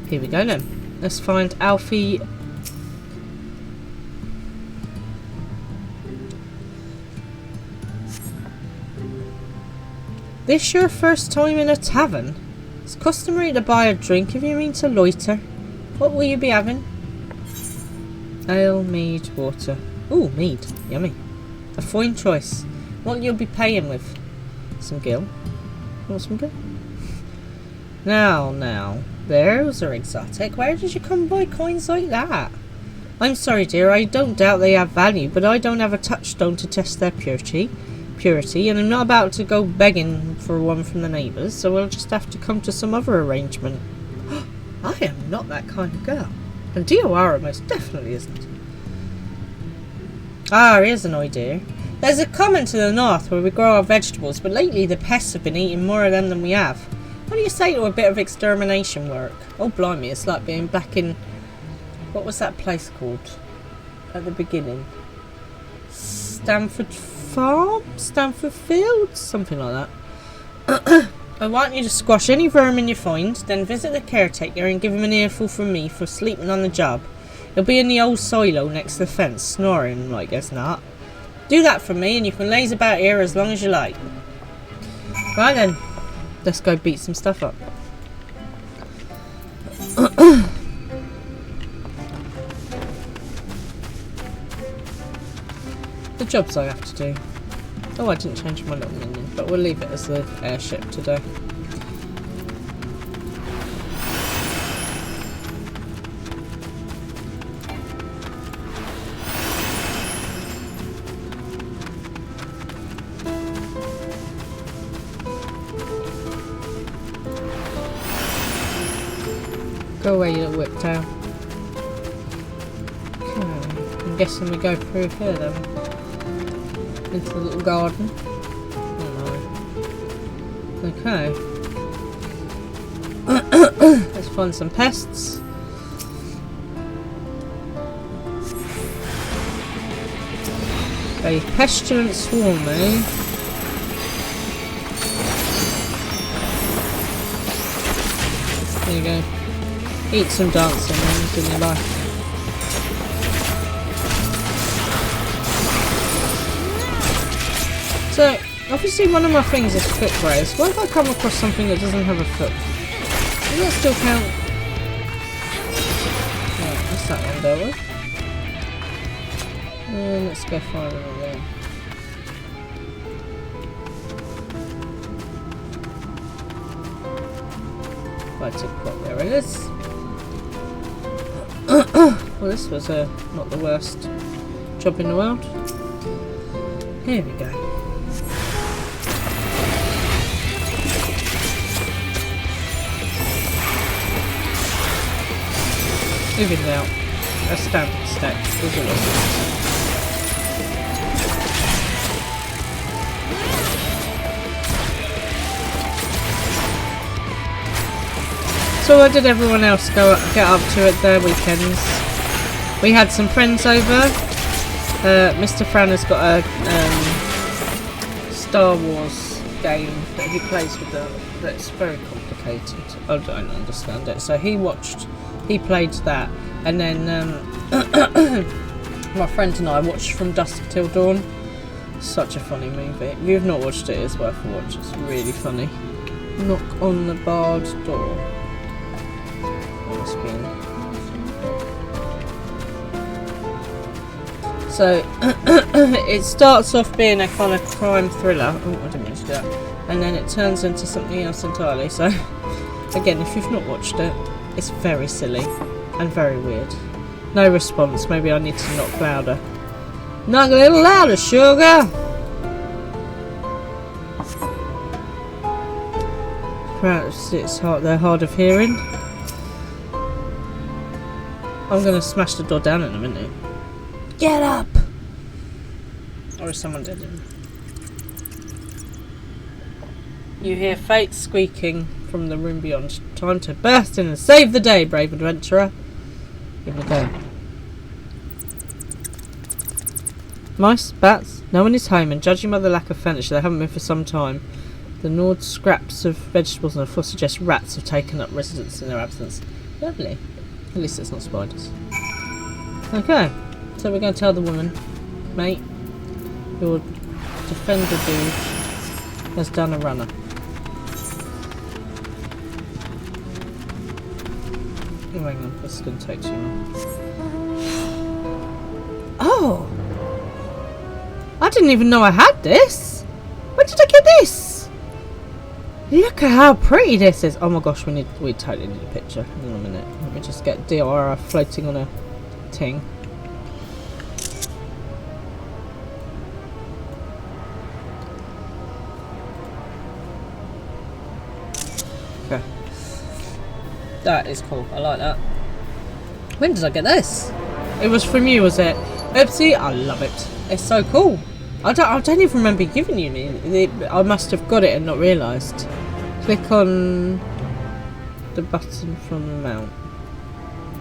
Here we go then. Let's find Alfie. This your first time in a tavern? It's customary to buy a drink if you mean to loiter. What will you be having? Ale, mead, water. Ooh, mead. Yummy. A fine choice. What you'll be paying with? Some gill. Want some gill? Now. Those are exotic. Where did you come by coins like that? I'm sorry, dear. I don't doubt they have value, but I don't have a touchstone to test their purity, and I'm not about to go begging for one from the neighbours, so we'll just have to come to some other arrangement. I am not that kind of girl. And Diawara most definitely isn't. Ah, here's an idea. There's a common to the north where we grow our vegetables, but lately the pests have been eating more of them than we have. What do you say to a bit of extermination work? Oh blimey, it's like being back in... What was that place called? At the beginning? Stamford Farm? Stamford Fields? Something like that. I want you to squash any vermin you find, then visit the caretaker and give him an earful from me for sleeping on the job. He'll be in the old silo next to the fence, snoring like as not. Do that for me and you can laze about here as long as you like. Right then, let's go beat some stuff up. The jobs I have to do. Oh, I didn't change my little menu, but we'll leave it as the airship today. Go away, you little whiptail. Okay, I'm guessing we go through here then. Into the little garden. Oh no. Okay. Let's find some pests. A pestilent swarm, eh? There you go. Eat some dancing in your life. So, obviously one of my things is foot race. What if I come across something that doesn't have a foot? Does that still count? Right, that's that one over. And let's go fire over there. Right, tick clock, there it is. Well, this was not the worst job in the world. Here we go. Even now, a standard stack is a lot. So what did everyone else get up to at their weekends? We had some friends over. Mr. Fran has got a Star Wars game that he plays with them that's very complicated. I don't understand it. So he played that, and then my friend and I watched From Dusk Till Dawn. Such a funny movie. If you've not watched it, it's worth a watch. It's really funny. Knock on the barred door. So it starts off being a kind of crime thriller. Oh, I didn't mean to do that. And then it turns into something else entirely. So again, if you've not watched it, it's very silly and very weird. No response. Maybe I need to knock louder. Knock a little louder, sugar. Perhaps it's hard. They're hard of hearing. I'm gonna smash the door down in a minute. Get up! Or is someone dead? You hear fate squeaking from the room beyond. Time to burst in and save the day, brave adventurer. Give it a go. Mice, bats, no one is home, and judging by the lack of furniture, they haven't been for some time. The gnawed scraps of vegetables on the floor suggest rats have taken up residence in their absence. Lovely. At least it's not spiders. Okay. So we're going to tell the woman, mate, your defender dude has done a runner. Oh, hang on, this is going to take too long. Oh! I didn't even know I had this! Where did I get this? Look at how pretty this is! Oh my gosh, we totally need a picture. Hang on a minute. Let me just get Diora floating on a ting. Okay. That is cool. I like that. When did I get this? It was from you, was it? Oopsie, I love it. It's so cool. I don't even remember giving you it. I must have got it and not realised. Click on the button from the mount.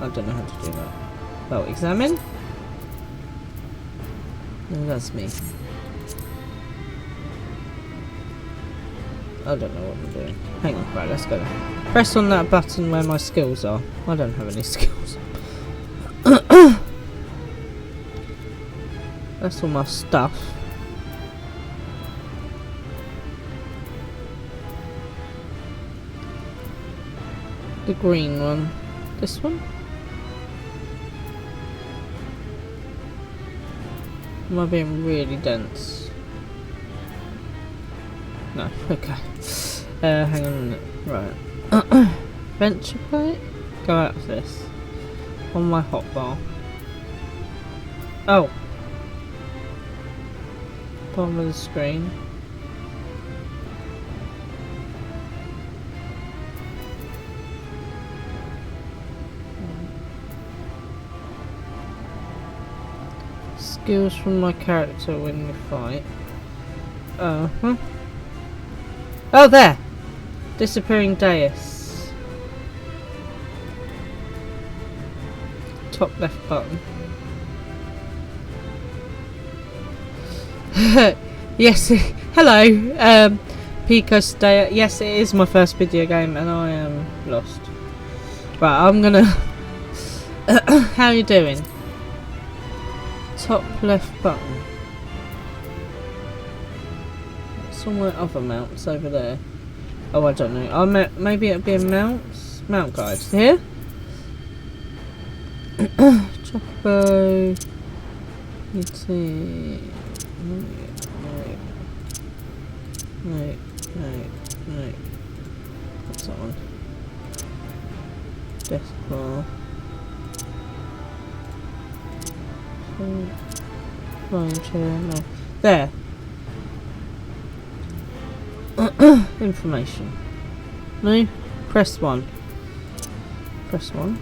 I don't know how to do that. Well, examine. No, that's me. I don't know what I'm doing. Hang on, right, let's go. Press on that button where my skills are. I don't have any skills. That's all my stuff. The green one. This one? Am I being really dense? No, okay. Hang on a minute. Right. Venture plate? Go out of this. On my hotbar. Oh! Bottom of the screen. Skills from my character when we fight. Oh, there! Disappearing dais. Top left button. Yes, hello, Pico Stay. Yes, it is my first video game and I am lost. Right, I'm gonna... How are you doing? Top left button. What's on my other mounts over there? Oh, I don't know. Maybe it'll be a mount guide. Here? Chocobo. No. What's that one? Death bar. Flying chair, no. There. Information. No? Press 1. Press 1.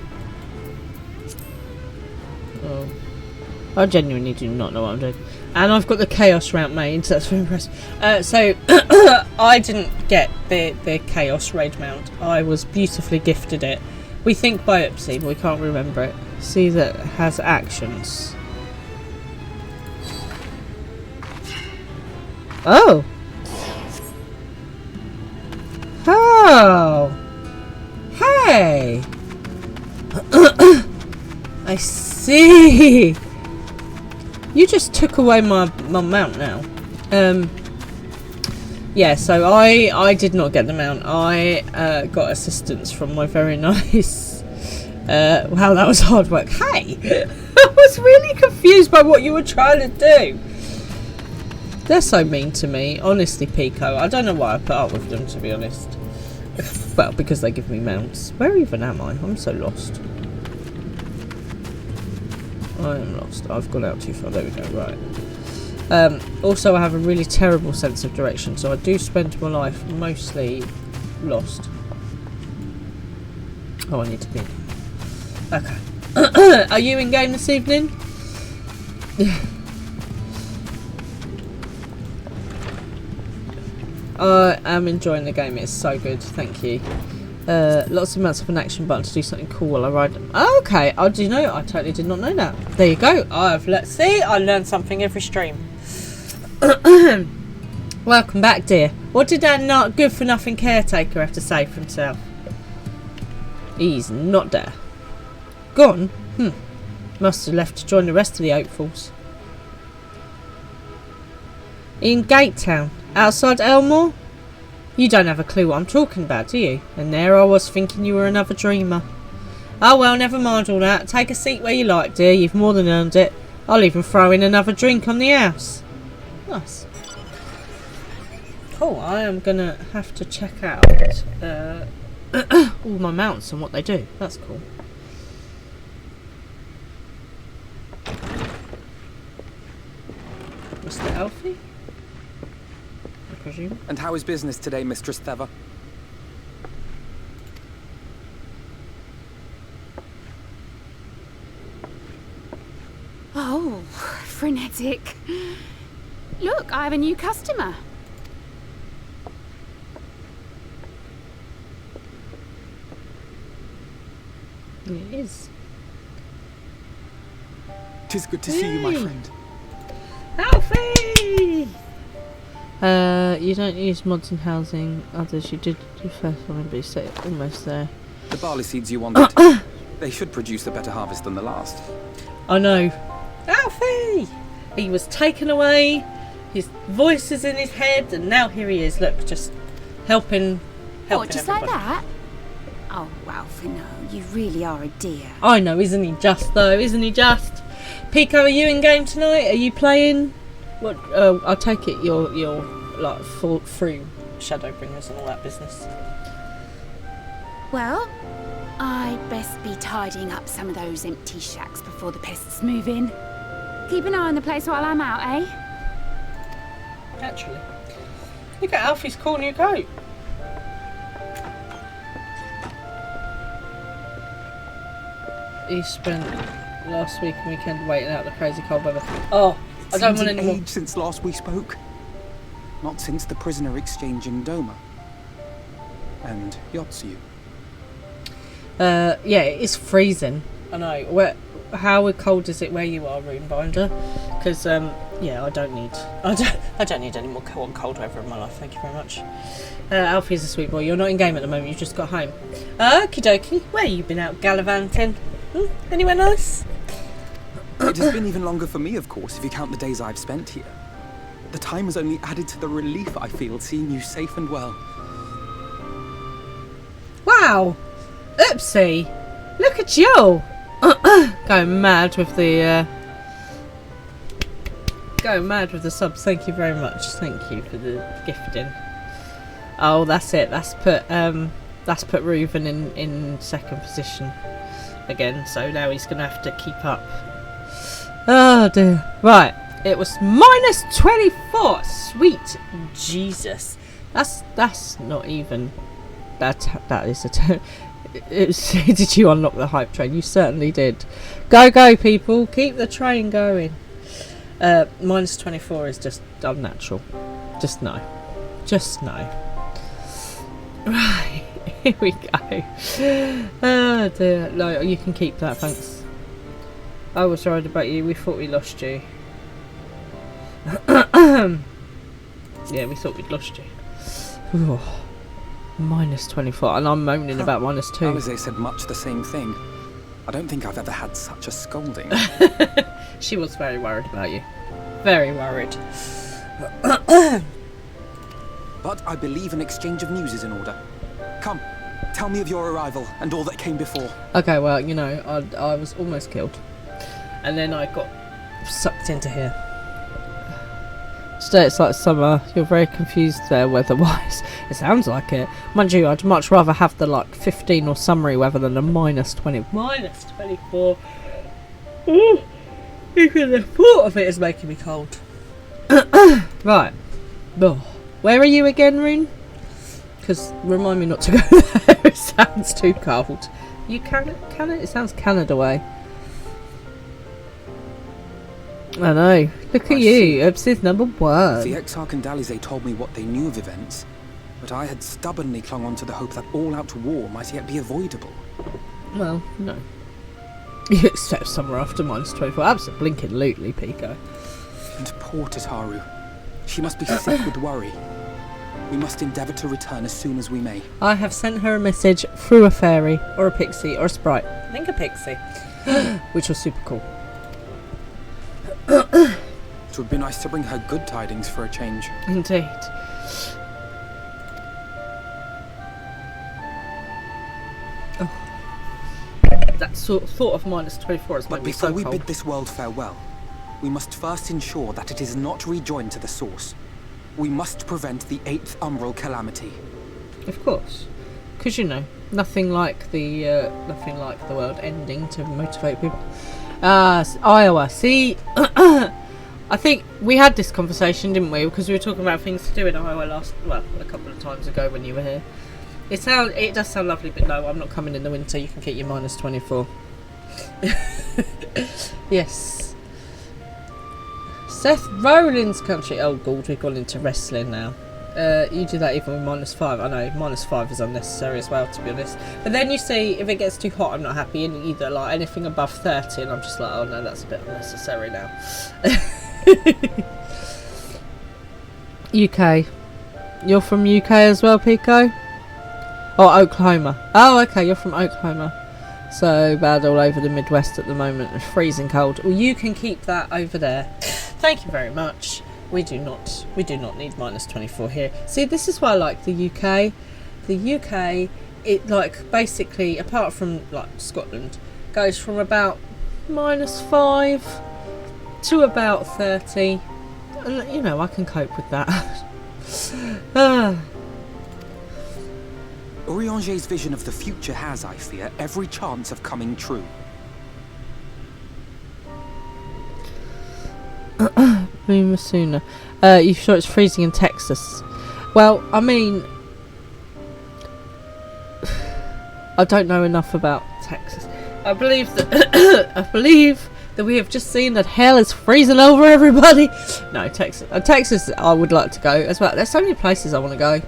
Oh. I genuinely do not know what I'm doing. And I've got the Chaos route made, so that's very impressive. So, I didn't get the Chaos raid mount. I was beautifully gifted it. We think biopsy, but we can't remember it. See that it has actions. Oh! Oh! Hey! I see! You just took away my mount now. Yeah, so I did not get the mount. I got assistance from my very nice... wow, that was hard work. Hey! I was really confused by what you were trying to do. They're so mean to me. Honestly, Pico. I don't know why I put up with them, to be honest. Well, because they give me mounts. Where even am I? I'm so lost. I am lost. I've gone out too far. There we go. Right. Also, I have a really terrible sense of direction, so I do spend my life mostly lost. Oh, I need to think. Okay. Are you in game this evening? I am enjoying the game. It's so good. Thank you. Lots of amounts of an action button to do something cool while I ride them. Oh, okay. Oh, do you know? I totally did not know that. There you go. Let's see. I learn something every stream. Welcome back, dear. What did that not good for nothing caretaker have to say for himself? He's not there. Gone? Must have left to join the rest of the hopefuls. In Gatetown, outside Elmore? You don't have a clue what I'm talking about, do you? And there I was thinking you were another dreamer. Oh well, never mind all that. Take a seat where you like, dear. You've more than earned it. I'll even throw in another drink on the house. Nice. Cool, I am gonna have to check out all my mounts and what they do. That's cool. Mr. Elfie? I presume. And how is business today, Mistress Theva? Oh, frenetic. Look, I have a new customer. It is. 'Tis good to see you, my friend. Alfie! you don't use mods in housing others. You did your first one, but you said almost there. The barley seeds you wanted, they should produce a better harvest than the last. I know. Alfie! He was taken away, his voice is in his head, and now here he is, look, just helping What, just everybody. like that? Oh, Alfie, no, you really are a dear. I know, isn't he just though, isn't he just? Pico, are you in game tonight? Are you playing? What? I'll take it you're like full through Shadowbringers and all that business. Well, I'd best be tidying up some of those empty shacks before the pests move in. Keep an eye on the place while I'm out, eh? Naturally. Look at Alfie's cool new coat. He spent last week and weekend waiting out the crazy cold weather. Oh, I don't want any more. Age since last we spoke. Not since the prisoner exchange in Doma. And Yotsu. Yeah, it's freezing. I know. How cold is it where you are, Runebinder? Because yeah, I don't need any more cold weather in my life. Thank you very much. Alfie's a sweet boy. You're not in game at the moment. You just got home. Okie dokie. Where you been out gallivanting? Anywhere nice? It has been even longer for me, of course, if you count the days I've spent here. The time has only added to the relief I feel seeing you safe and well. Wow! Oopsie! Look at you! Going mad with the subs. Thank you very much. Thank you for the gifting. Oh, that's it. That's put Reuven in second position again. So now he's gonna have to keep up. Oh dear. Right. It was minus 24. Sweet Jesus. That's not even. That is a. Did you unlock the hype train? You certainly did. Go people, keep the train going. Minus 24 is just unnatural. Just no. Right, here we go. Oh dear. No, you can keep that, thanks. I was worried about you. We thought we lost you. Yeah, we thought we'd lost you. Ooh. Minus 24, and I'm moaning about minus 2. Alize said much the same thing. I don't think I've ever had such a scolding. She was very worried about you. Very worried. But I believe an exchange of news is in order. Come, tell me of your arrival and all that came before. Okay, well, you know, I was almost killed. And then I got sucked into here. Today it's like summer. You're very confused there weather-wise. It sounds like it. Mind you, I'd much rather have the like 15 or summery weather than the minus 20. Minus 24. Even the thought of it is making me cold. Right. Oh. Where are you again, Rune? Because remind me not to go there. It sounds too cold. You Canada? It sounds Canada way. I know. Look at you. Obsessive number 1. The Exarch and Alize told me what they knew of events, but I had stubbornly clung on to the hope that all-out war might yet be avoidable. Well, no. You expect summer after minus 24. Absolutely, Pico. And poor Tataru. She must be sick with worry. We must endeavour to return as soon as we may. I have sent her a message through a fairy, or a pixie, or a sprite. I think a pixie. Which was super cool. It would be nice to bring her good tidings for a change. Indeed. Oh. That thought of minus 24 is But before we bid this world farewell, we must first ensure that it is not rejoined to the source. We must prevent the 8th Umbral calamity. Of course. Because, you know, nothing like the world ending to motivate people. Iowa. See, I think we had this conversation, didn't we? Because we were talking about things to do in Iowa a couple of times ago when you were here. It does sound lovely, but no, I'm not coming in the winter. You can keep your minus 24. Yes. Seth Rollins' country. Oh god, we've gone into wrestling now. You do that even with minus 5. I know, minus 5 is unnecessary as well, to be honest. But then you see, if it gets too hot, I'm not happy. And either like anything above 30, and I'm just like, oh no, that's a bit unnecessary now. UK. You're from UK as well, Pico? Or Oklahoma? Oh, okay, you're from Oklahoma. So bad all over the Midwest at the moment. It's freezing cold. Well, you can keep that over there. Thank you very much. We do not need -24 here. See, this is why I like the UK. The UK, it like basically, apart from like Scotland, goes from about -5 to about 30. And, you know, I can cope with that. Urianger's vision of the future has, I fear, every chance of coming true. Boomer sooner. You sure it's freezing in Texas? Well, I mean, I don't know enough about Texas. I believe that we have just seen that hell is freezing over everybody. No, Texas. Texas, I would like to go as well. There's so many places I want to go.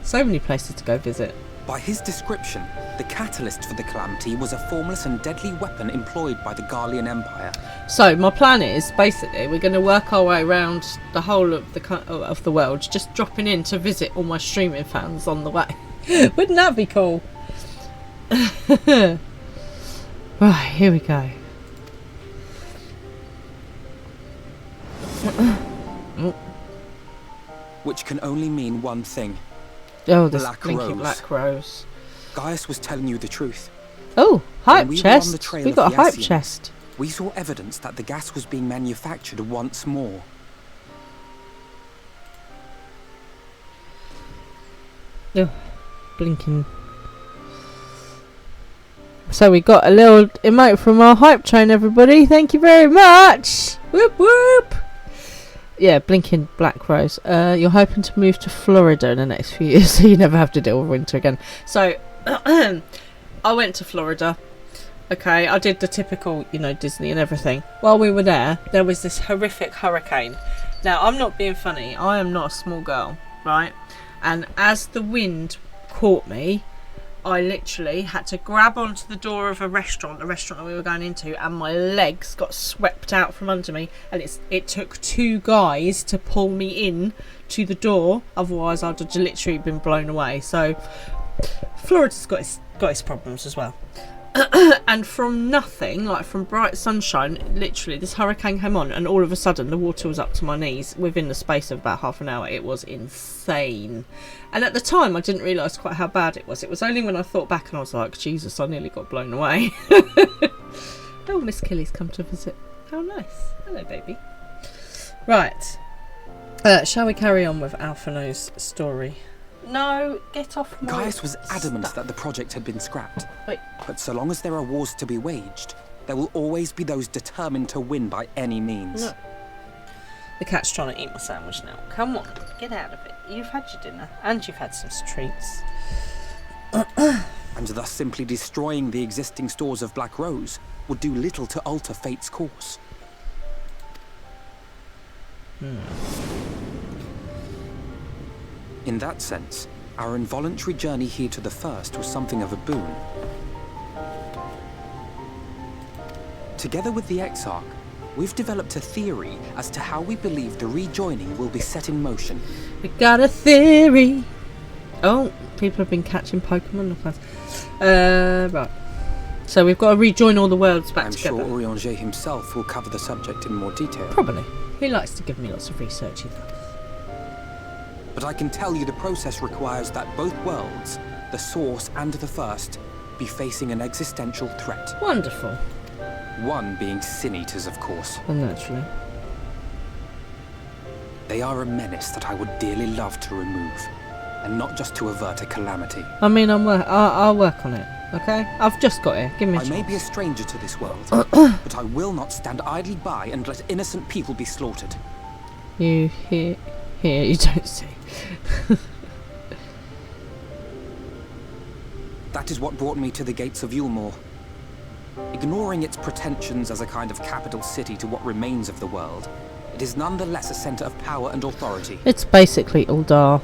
So many places to go visit. By his description, the catalyst for the calamity was a formless and deadly weapon employed by the Garlean Empire. So my plan is basically we're going to work our way around the whole of the world, just dropping in to visit all my streaming fans on the way. Wouldn't that be cool? Right, here we go. Which can only mean one thing. Oh, this Black blinking Rose. black rose. Gaius was telling you the truth. Oh, hype When we were on the chest. trail We of got the a hype Ascians, chest. We saw evidence that the gas was being manufactured once more. Oh, blinking. So we got a little emote from our hype train, everybody. Thank you very much. Whoop whoop. Yeah, blinking black rose. You're hoping to move to Florida in the next few years, so you never have to deal with winter again. So, I went to Florida. Okay, I did the typical, you know, Disney and everything. While we were there was this horrific hurricane. Now, I'm not being funny. I am not a small girl, right? And as the wind caught me, I literally had to grab onto the door of a restaurant that we were going into, and my legs got swept out from under me, and it took 2 guys to pull me in to the door, otherwise I'd have literally been blown away. So Florida's got its problems as well. And from nothing, like from bright sunshine, literally this hurricane came on, and all of a sudden the water was up to my knees within the space of about half an hour. It was insane. And at the time I didn't realise quite how bad it was. It was only when I thought back and I was like, Jesus, I nearly got blown away. Oh, Miss Killy's come to visit. How nice. Hello, baby. Right. Shall we carry on with Alphino's story? No, get off my Gaius was adamant stuff. that the project had been scrapped. Wait. But so long as there are wars to be waged, there will always be those determined to win by any means. No. The cat's trying to eat my sandwich now. Come on, get out of it. You've had your dinner, and you've had some treats. And thus simply destroying the existing stores of Black Rose would do little to alter fate's course. In that sense, our involuntary journey here to the First was something of a boon. Together with the Exarch, we've developed a theory as to how we believe the rejoining will be set in motion. We got a theory. Oh, people have been catching Pokemon. Look at that. Right. So we've got to rejoin all the worlds back I'm together. sure Urianger himself will cover the subject in more detail. Probably. He likes to give me lots of research, he does. But I can tell you the process requires that both worlds, the Source and the First, be facing an existential threat. Wonderful. One being Sin Eaters, of course. Well, naturally. They are a menace that I would dearly love to remove, and not just to avert a calamity. I mean, I'll work on it. Okay, I've just got here. Give me a I chance. may be a stranger to this world, but I will not stand idly by and let innocent people be slaughtered. You hear, you don't see. That is what brought me to the gates of Yulmore. Ignoring its pretensions as a kind of capital city to what remains of the world, it is nonetheless a center of power and authority. It's basically Uldar.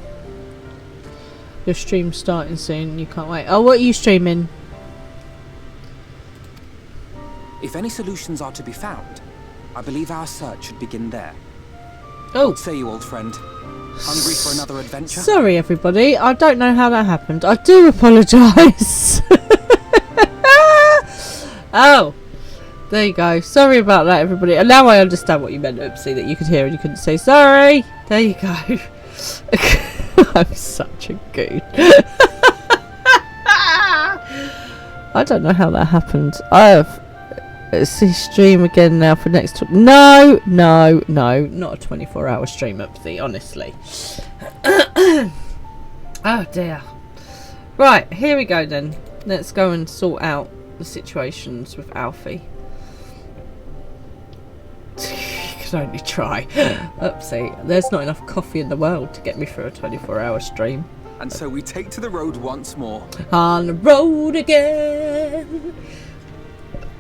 Your stream's starting soon. You can't wait. Oh, what are you streaming? If any solutions are to be found, I believe our search should begin there. Oh, What say you, old friend? Hungry for another adventure? Sorry, everybody. I don't know how that happened. I do apologise. Oh, there you go. Sorry about that, everybody. And now I understand what you meant, Oopsie, that you could hear and you couldn't say sorry. There you go. I'm such a goon. I don't know how that happened. I have see stream again now for next. No, not a 24-hour stream, Oopsie. Honestly. Oh dear. Right, here we go then. Let's go and sort out the situations with Alfie. You can only try. Oopsie, there's not enough coffee in the world to get me through a 24-hour stream. And so we take to the road once more. On the road again.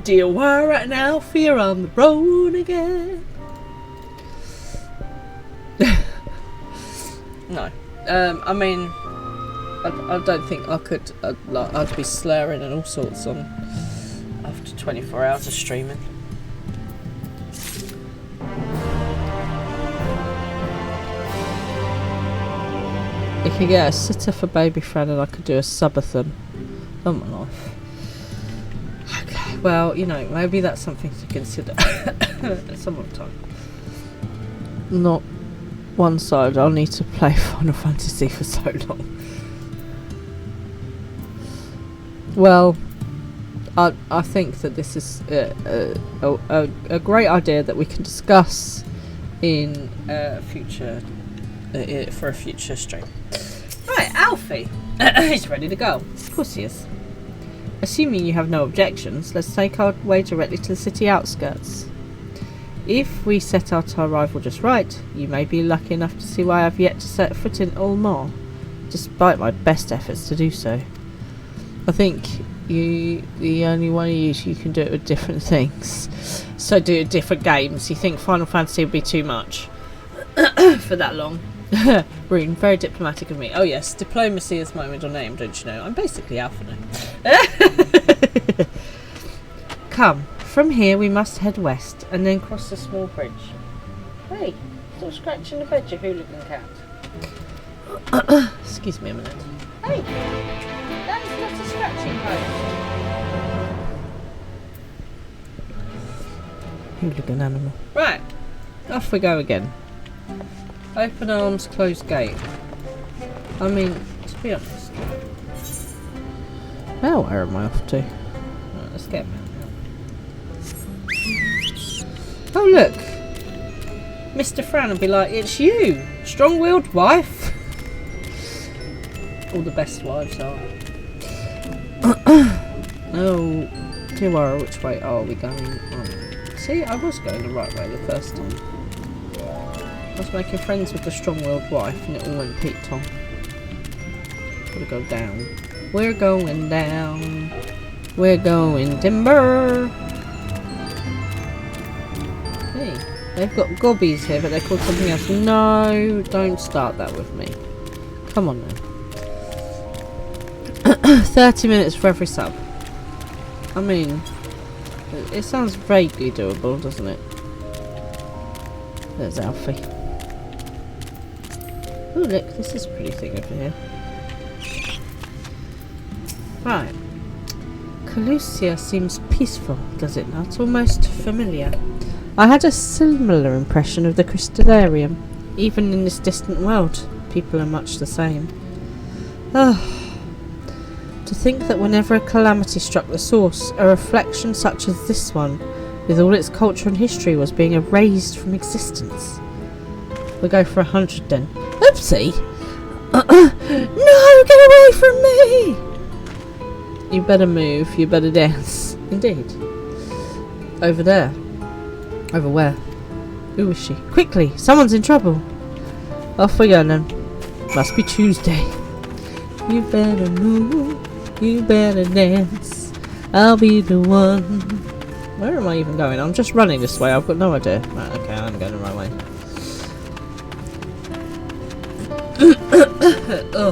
Dewara and Alfie are on the road again. No. I mean, I don't think I could. I'd be slurring and all sorts on after 24 hours of streaming. You could get a sitter for baby Fran and I could do a subathon. Oh my life. Okay, well, you know, maybe that's something to consider at some other time. Not one side. I'll need to play Final Fantasy for so long. Well, I think that this is a great idea that we can discuss in future for a future stream. Right, Alfie. He's ready to go. Of course he is. Assuming you have no objections, let's take our way directly to the city outskirts. If we set out our arrival just right, you may be lucky enough to see why I have yet to set foot in Ulmar, despite my best efforts to do so. I think the only one you can do it with different things. So do different games. You think Final Fantasy would be too much for that long? Rune, very diplomatic of me. Oh yes, diplomacy is my middle name, don't you know? I'm basically Alpha now. Come, from here we must head west and then cross the small bridge. Hey, still scratching the bed, you hooligan cat. Excuse me a minute. Hey, that is not a scratching post. Hooligan animal. Right, off we go again. Open arms, closed gate. I mean, to be honest. Now where am I off to? Right, let's get back now. Oh look! Mr. Fran will be like, it's you! Strong-willed wife! All the best wives are. Oh, Tiwara, which way are we going on? See, I was going the right way the first time. I was making friends with the strong-willed wife and it all went Pete Tom. Gotta go down. We're going down. We're going timber. Hey, they've got gobbies here, but they're called something else. No, don't start that with me. Come on now. 30 minutes for every sub. I mean, it sounds vaguely doable, doesn't it? There's Alfie. Oh look, this is a pretty thing over here. Right. Calusia seems peaceful, does it not? Almost familiar. I had a similar impression of the Crystallarium. Even in this distant world, people are much the same. Oh. To think that whenever a calamity struck the source, a reflection such as this one, with all its culture and history, was being erased from existence. We'll go for 100 then. Oopsie! No, get away from me! You better move, you better dance. Indeed. Over there. Over where? Who is she? Quickly, someone's in trouble. Off we go then. Must be Tuesday. You better move, you better dance. I'll be the one. Where am I even going? I'm just running this way, I've got no idea. Right, okay, I'm going the right way. Oh.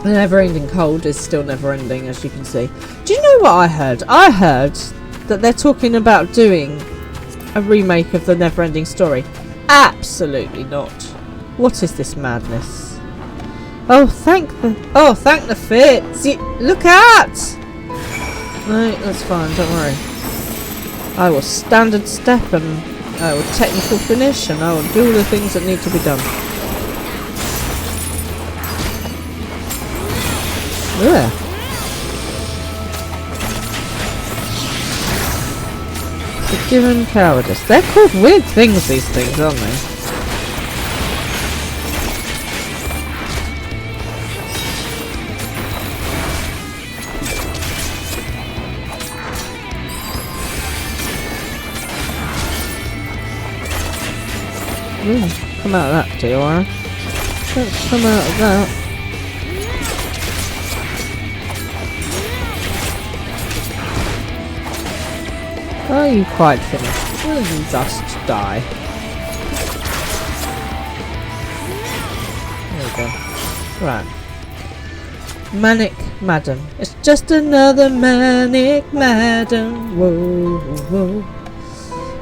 The never-ending cold is still never-ending, as you can see. Do you know what I heard? I heard that they're talking about doing a remake of the Never-Ending Story. Absolutely not. What is this madness? Oh, thank the fits! Look out! No, that's fine, don't worry. I will standard step and I will technical finish and I will do all the things that need to be done. Yeah. Forgiven cowardice. They're called weird things, these things, aren't they? Ooh, come out of that, do you want? Let's come out of that. Are you quite finished? Will you just die? There we go. Right. Manic Madam. It's just another Manic Madam. Whoa, whoa.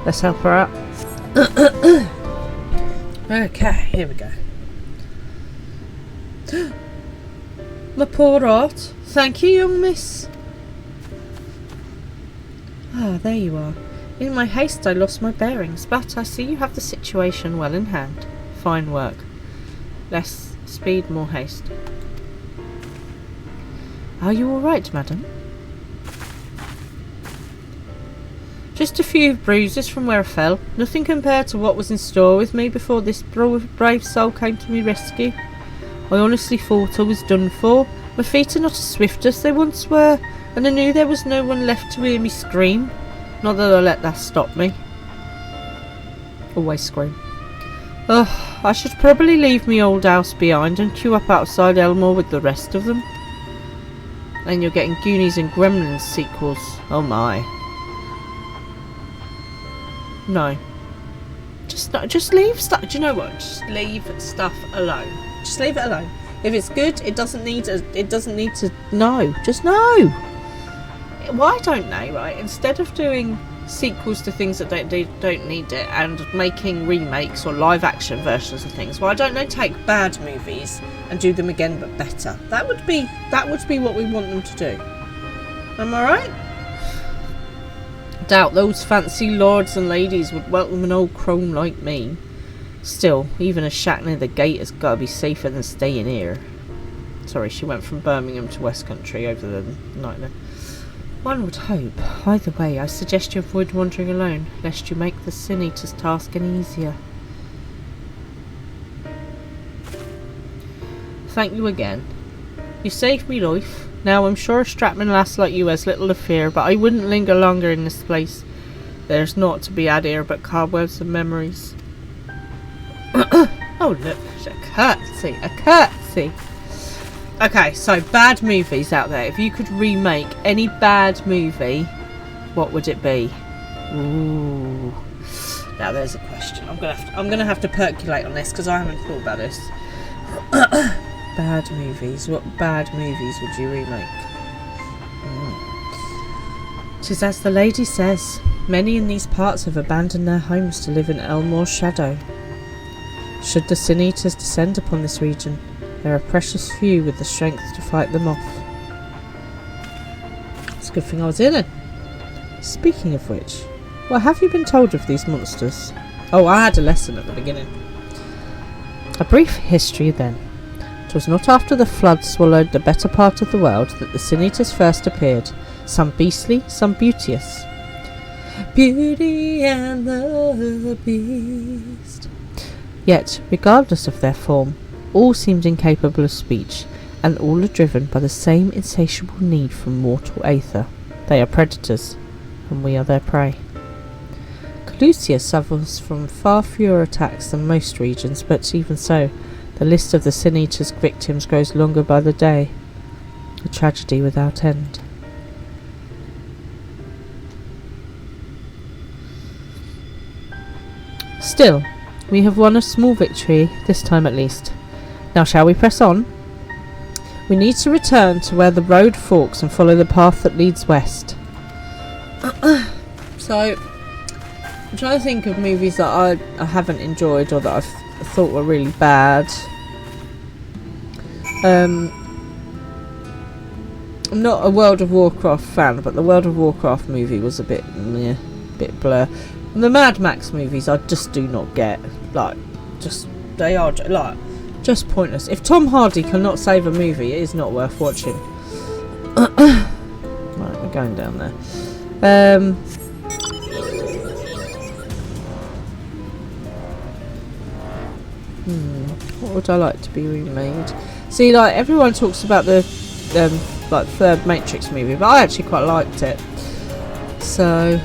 Let's help her out. Okay, here we go. My poor art. Thank you, young miss. Ah, there you are. In my haste I lost my bearings, but I see you have the situation well in hand. Fine work. Less speed, more haste. Are you all right, madam? Just a few bruises from where I fell. Nothing compared to what was in store with me before this brave soul came to my rescue. I honestly thought I was done for. My feet are not as swift as they once were, and I knew there was no one left to hear me scream. Not that I let that stop me. Always scream. Ugh, I should probably leave me old house behind and queue up outside Elmore with the rest of them. And you're getting Goonies and Gremlins sequels. Oh my. No. Just leave stuff. Do you know what? Just leave stuff alone. Just leave it alone. If it's good, it doesn't need to know. Just know. Why don't they, right? Instead of doing sequels to things that don't need it and making remakes or live action versions of things, why don't they take bad movies and do them again but better? That would be what we want them to do. Am I right? Doubt those fancy lords and ladies would welcome an old crone like me. Still, even a shack near the gate has got to be safer than staying here. Sorry, she went from Birmingham to West Country over the night there. One would hope. Either way, I suggest you avoid wandering alone, lest you make the Sin Eater's task any easier. Thank you again. You saved me life. Now, I'm sure a Stratman lass like you has little to fear, but I wouldn't linger longer in this place. There's naught to be had here but cobwebs and memories. Oh look, a curtsy, a curtsy. Okay, so bad movies out there. If you could remake any bad movie, what would it be? Ooh. Now there's a question. I'm gonna have to percolate on this because I haven't thought about this. Bad movies. What bad movies would you remake? 'Tis as the lady says. Many in these parts have abandoned their homes to live in Elmore's shadow. Should the Sin Eaters descend upon this region, there are precious few with the strength to fight them off. It's a good thing I was in it. Speaking of which, what have you been told of these monsters? Oh, I had a lesson at the beginning. A brief history then. 'Twas not after the flood swallowed the better part of the world that the Sin Eaters first appeared, some beastly, some beauteous. Beauty and the Beast. Yet, regardless of their form, all seemed incapable of speech, and all are driven by the same insatiable need for mortal aether. They are predators, and we are their prey. Calusia suffers from far fewer attacks than most regions, but even so, the list of the Sin Eaters' victims grows longer by the day. A tragedy without end. Still, we have won a small victory, this time at least. Now shall we press on? We need to return to where the road forks and follow the path that leads west. So, I'm trying to think of movies that I haven't enjoyed or that I've thought were really bad. I'm not a World of Warcraft fan, but the World of Warcraft movie was a bit blur. And the Mad Max movies I just do not get. Like, they are like just pointless. If Tom Hardy cannot save a movie, it is not worth watching. Right, we're going down there. What would I like to be remade? See, like, everyone talks about the like third Matrix movie, but I actually quite liked it. So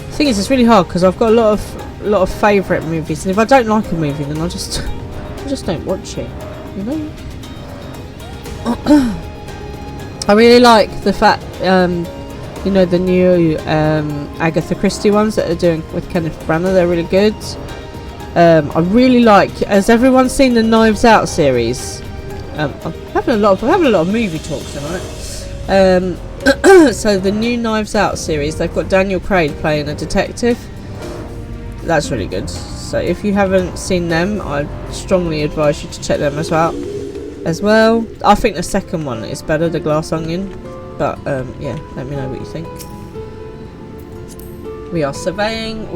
the thing is, it's really hard because I've got a lot of favourite movies, and if I don't like a movie, then I just don't watch it. You know. I really like the fact, you know, the new Agatha Christie ones that they're doing with Kenneth Branagh. They're really good. I really like. Has everyone seen the Knives Out series? I'm having a lot of movie talks tonight. So the new Knives Out series, they've got Daniel Craig playing a detective. That's really good. So if you haven't seen them, I strongly advise you to check them as well. I think the second one is better, The Glass Onion. But yeah, let me know what you think. We are surveying.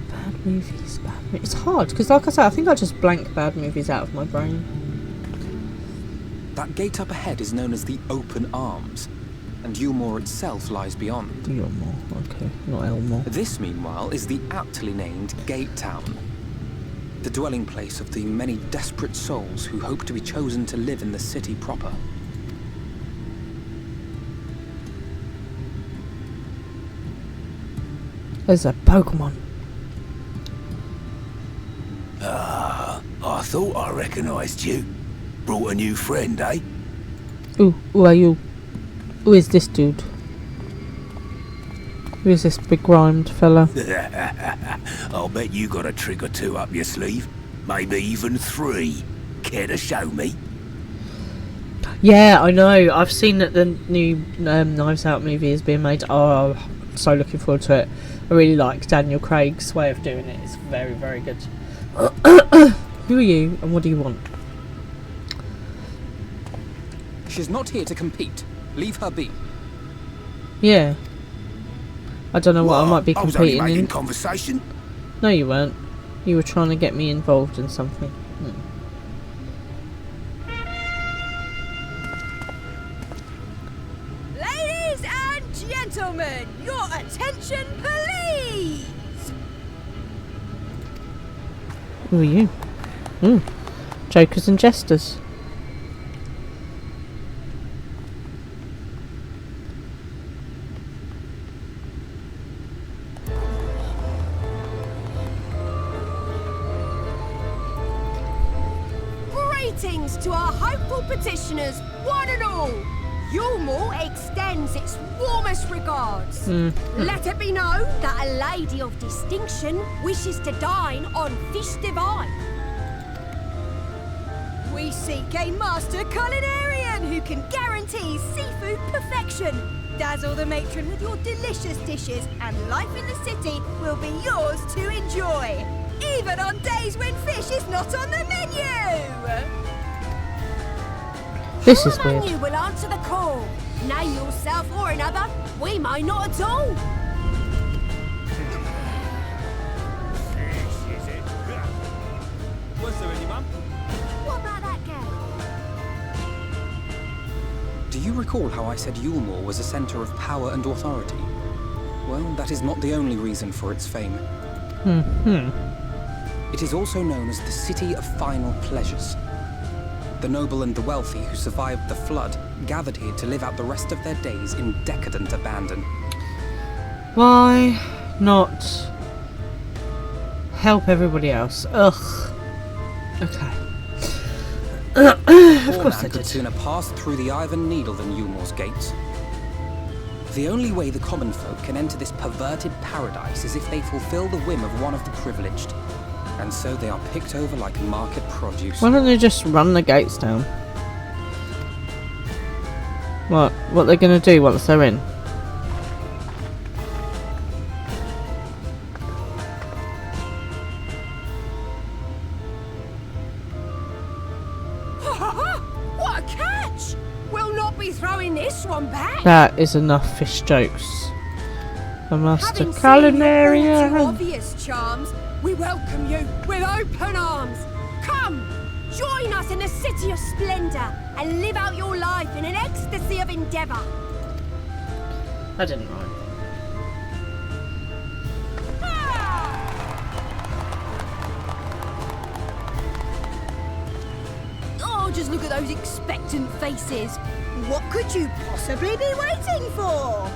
Bad movies. It's hard because, like I said, I think I just blank bad movies out of my brain. That gate up ahead is known as the Open Arms, and Yulmore itself lies beyond. Yulmore, okay, not Elmore. This, meanwhile, is the aptly named Gate Town, the dwelling place of the many desperate souls who hope to be chosen to live in the city proper. There's a Pokemon. I thought I recognised you. Brought a new friend, eh? Ooh, who are you? Who is this dude? Who is this big rhymed fella? I'll bet you got a trick or two up your sleeve. Maybe even 3. Care to show me? Yeah, I know. I've seen that the new Knives Out movie is being made. Oh, I'm so looking forward to it. I really like Daniel Craig's way of doing it. It's very, very good. Who are you and what do you want? She's not here to compete. Leave her be. Yeah. I don't know what I might be I was only competing making in. conversation. No, you weren't. You were trying to get me involved in something. Ladies and gentlemen, your attention, please! Who are you? Jokers and Jesters. Greetings to our hopeful petitioners, one and all. Yulmore extends its warmest regards. Let it be known that a lady of distinction wishes to dine on fish divine. We seek a master culinarian who can guarantee seafood perfection. Dazzle the matron with your delicious dishes, and life in the city will be yours to enjoy, even on days when fish is not on the menu. This is Who among weird. you will answer the call? Name yourself or another. We may not at all. What about that girl? Do you recall how I said Yulmore was a centre of power and authority? Well, that is not the only reason for its fame. It is also known as the City of Final Pleasures. The noble and the wealthy who survived the flood gathered here to live out the rest of their days in decadent abandon. Why not help everybody else? Ugh. Okay. Of course I Poor man could did. sooner pass through the Iron Needle than Yulmore's gates. The only way the common folk can enter this perverted paradise is if they fulfill the whim of one of the privileged. And so they are picked over like market produce. Why don't they just run the gates down? What they're gonna do once they're in? What a catch! We'll not be throwing this one back. That is enough fish jokes. A master Having seen your culinarian. all too obvious charms, we welcome you with open arms. Come, join us in the city of splendor and live out your life in an ecstasy of endeavor. I didn't write. Oh, just look at those expectant faces. What could you possibly be waiting for?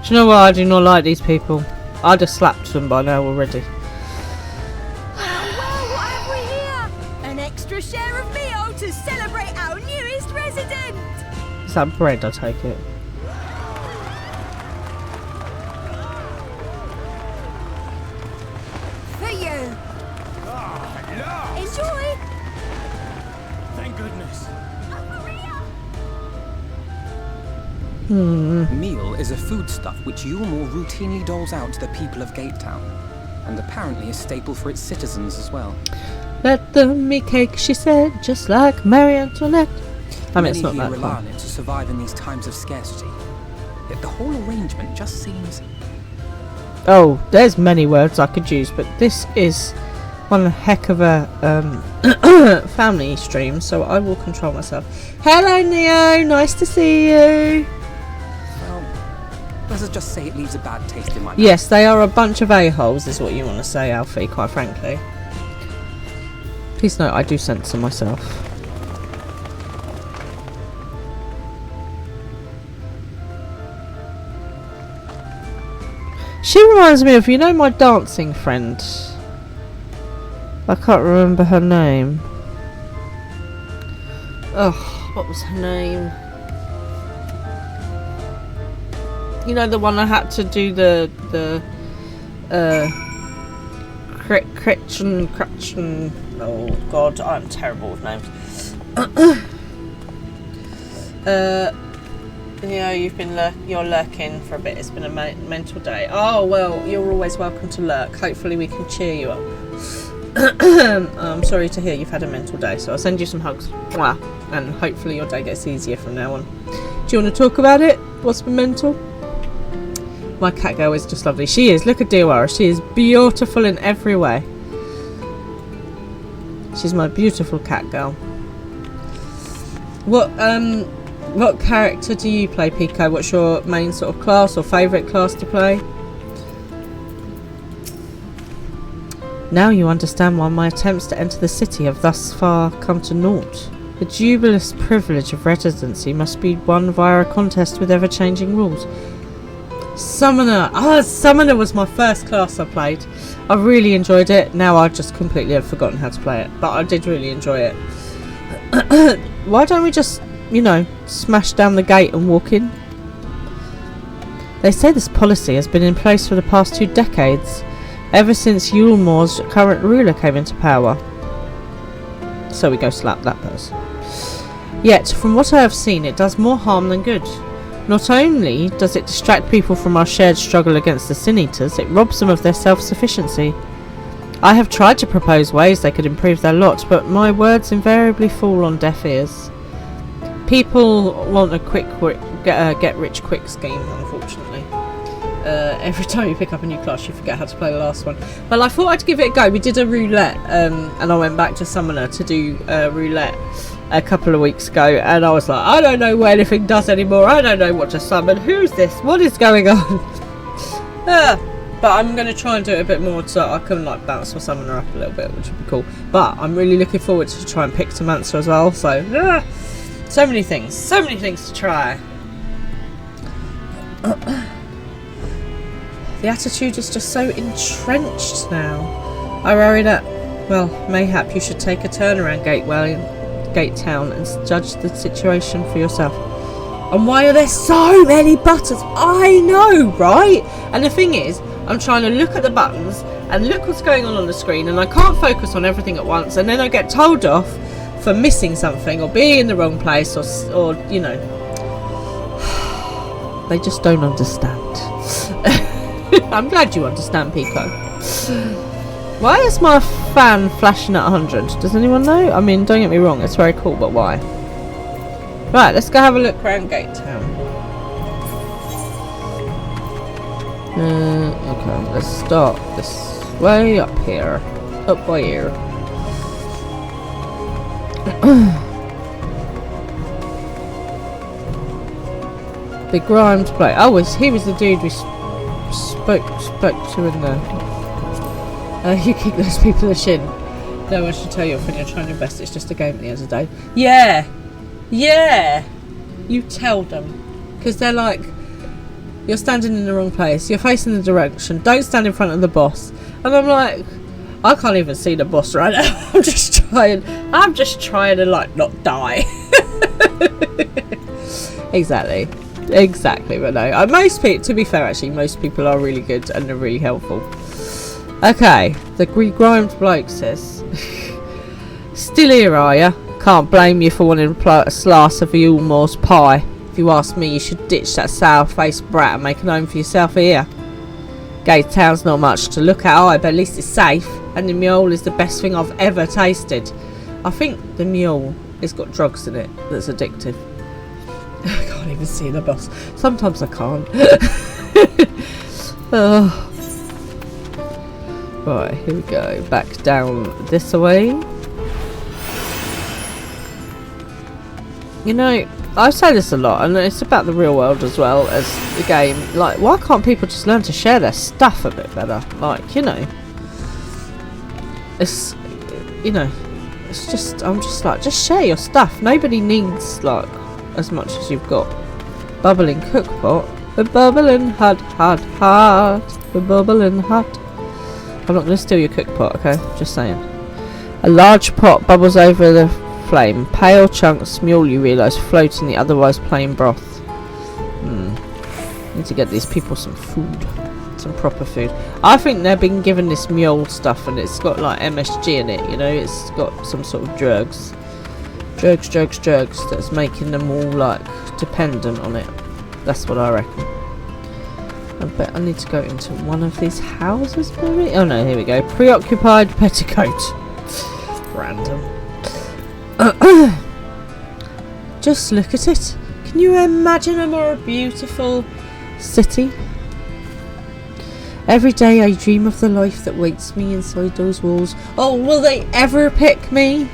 Do you know what? I do not like these people. I'd have slapped them by now already. Well, what have we here? An extra share of meal to celebrate our newest resident. Is that bread? I take it. For you. Ah, Enjoy. Thank goodness. Meal is a foodstuff which Yulmore routinely doles out to the people of Gatetown, and apparently a staple for its citizens as well. Let them eat cake, she said, just like Marie Antoinette. I mean, it's not Many here that rely far. on it to survive in these times of scarcity. Yet the whole arrangement just seems... Oh, there's many words I could use, but this is one heck of a family stream, so I will control myself. Hello, Neo. Nice to see you. well, let's just say it leaves a bad taste in my mouth. Yes, they are a bunch of a-holes, is what you want to say, Alfie, quite frankly. Please note, I do censor myself. She reminds me of, you know, my dancing friend. I can't remember her name. Oh, what was her name? You know, the one I had to do the Crutchen. Oh God, I'm terrible with names. You know, you're lurking for a bit. It's been a mental day. Oh well, you're always welcome to lurk. Hopefully, we can cheer you up. I'm sorry to hear you've had a mental day, so I'll send you some hugs. Mwah. And hopefully your day gets easier from now on. Do you want to talk about it? What's been mental? My cat girl is just lovely. She is. Look at Diawara. She is beautiful in every way. She's my beautiful cat girl. What character do you play, Pico? What's your main sort of class or favourite class to play? Now you understand why my attempts to enter the city have thus far come to naught. The dubious privilege of residency must be won via a contest with ever-changing rules. Summoner! Ah, Summoner was my first class I played. I really enjoyed it. Now I just completely have forgotten how to play it. But I did really enjoy it. Why don't we just, you know, smash down the gate and walk in? They say this policy has been in place for the past 2 decades. Ever since Yulmore's current ruler came into power. So we go slap that person. Yet, from what I have seen, it does more harm than good. Not only does it distract people from our shared struggle against the Sin Eaters, it robs them of their self-sufficiency. I have tried to propose ways they could improve their lot, but my words invariably fall on deaf ears. People want a quick get-rich-quick scheme, unfortunately. Every time you pick up a new class, you forget how to play the last one. Well, I thought I'd give it a go. We did a roulette, and I went back to Summoner to do roulette a couple of weeks ago, and I was like, I don't know what anything does anymore. I don't know what to summon. Who's this? What is going on? But I'm going to try and do it a bit more so I can like bounce my Summoner up a little bit, which would be cool. But I'm really looking forward to try and pick some answer as well. So, so many things to try. The attitude is just so entrenched now. I worry that, well, mayhap you should take a turn around Gatetown and judge the situation for yourself. And why are there so many buttons? I know, right? And the thing is, I'm trying to look at the buttons and look what's going on the screen, and I can't focus on everything at once, and then I get told off for missing something or being in the wrong place or you know, they just don't understand. I'm glad you understand, Pico. Why is my fan flashing at 100? Does anyone know? I mean, don't get me wrong, it's very cool, but why? Right, let's go have a look around Gate Town. Okay, let's start this way up here. Up by here. The Grimes bloke. Oh, he was the dude we spoke to in the... you kick those people in the shin. No one should tell you off when you're trying your best. It's just a game at the end of the day. Yeah! Yeah! You tell them. Because they're like... You're standing in the wrong place. You're facing the direction. Don't stand in front of the boss. And I'm like... I can't even see the boss right now. I'm just trying to like not die. Exactly, but no. Most people, to be fair, actually, most people are really good and they're really helpful. Okay, the grimed bloke says, "Still here, are ya? Can't blame you for wanting a slice of the Ulmore's pie. If you ask me, you should ditch that sour-faced brat and make a home for yourself here. Gate Town's not much to look at, but at least it's safe. And the mule is the best thing I've ever tasted." I think the mule has got drugs in it that's addictive. I can't even see the boss. Sometimes I can't. Oh. Right, here we go. Back down this way. You know, I say this a lot, and it's about the real world as well as the game. Like, why can't people just learn to share their stuff a bit better? Like, you know. It's, you know, it's just, I'm just like, just share your stuff. Nobody needs, like, as much as you've got. Bubbling cookpot. A bubbling hot, hot, hot. A bubbling hot. I'm not going to steal your cookpot, okay? Just saying. A large pot bubbles over the flame. Pale chunks, mule, you realise, float in the otherwise plain broth. Need to get these people some food. Some proper food. I think they've been given this mule stuff and it's got like MSG in it, you know, it's got some sort of drugs that's making them all like dependent on it. That's what I reckon. I bet I need to go into one of these houses maybe? Oh no, here we go. Preoccupied petticoat. Random. Just look at it. Can you imagine a more beautiful city? Every day I dream of the life that waits me inside those walls. Oh, will they ever pick me?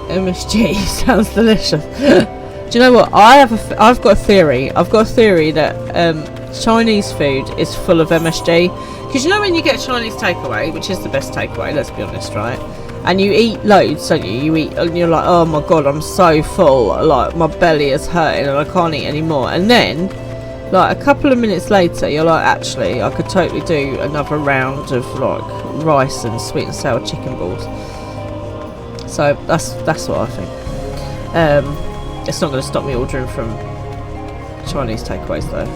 MSG sounds delicious. Do you know what? I've got a theory. I've got a theory that Chinese food is full of MSG. Because you know when you get Chinese takeaway, which is the best takeaway, let's be honest, right? And you eat loads, don't you? You eat and you're like, oh my god, I'm so full. Like, my belly is hurting and I can't eat anymore. And then... like a couple of minutes later, you're like, actually, I could totally do another round of like rice and sweet and sour chicken balls. So that's what I think. It's not going to stop me ordering from Chinese takeaways though.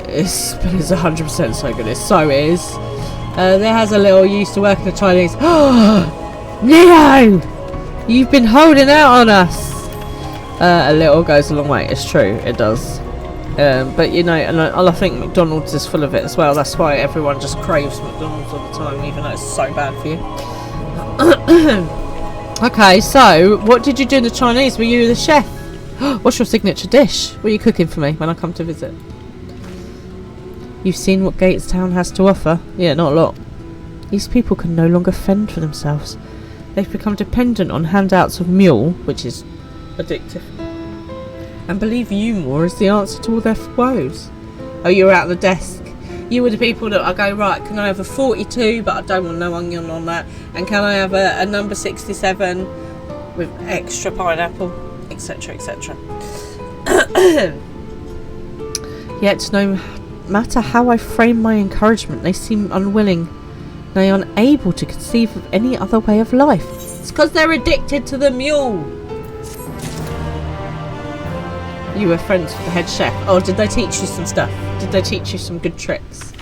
It's 100% so good. It so is. There has a little used to work in the Chinese. Neo, you've been holding out on us. A little goes a long way. It's true, it does. But you know, and I think McDonald's is full of it as well. That's why everyone just craves McDonald's all the time, even though it's so bad for you. Okay, so what did you do in the Chinese? Were you the chef? What's your signature dish? What are you cooking for me when I come to visit? You've seen what Gatestown has to offer? Yeah, not a lot. These people can no longer fend for themselves. They've become dependent on handouts of mule, which is addictive, and believe Umore is the answer to all their woes. Oh, you're out the desk. You were the people that I go, right, can I have a 42 but I don't want no onion on that, and can I have a number 67 with extra pineapple, etc, etc. Yet no matter how I frame my encouragement, they seem unwilling, they are unable to conceive of any other way of life. It's because they're addicted to the mule. You were friends with the head chef. Oh, did they teach you some stuff? Did they teach you some good tricks?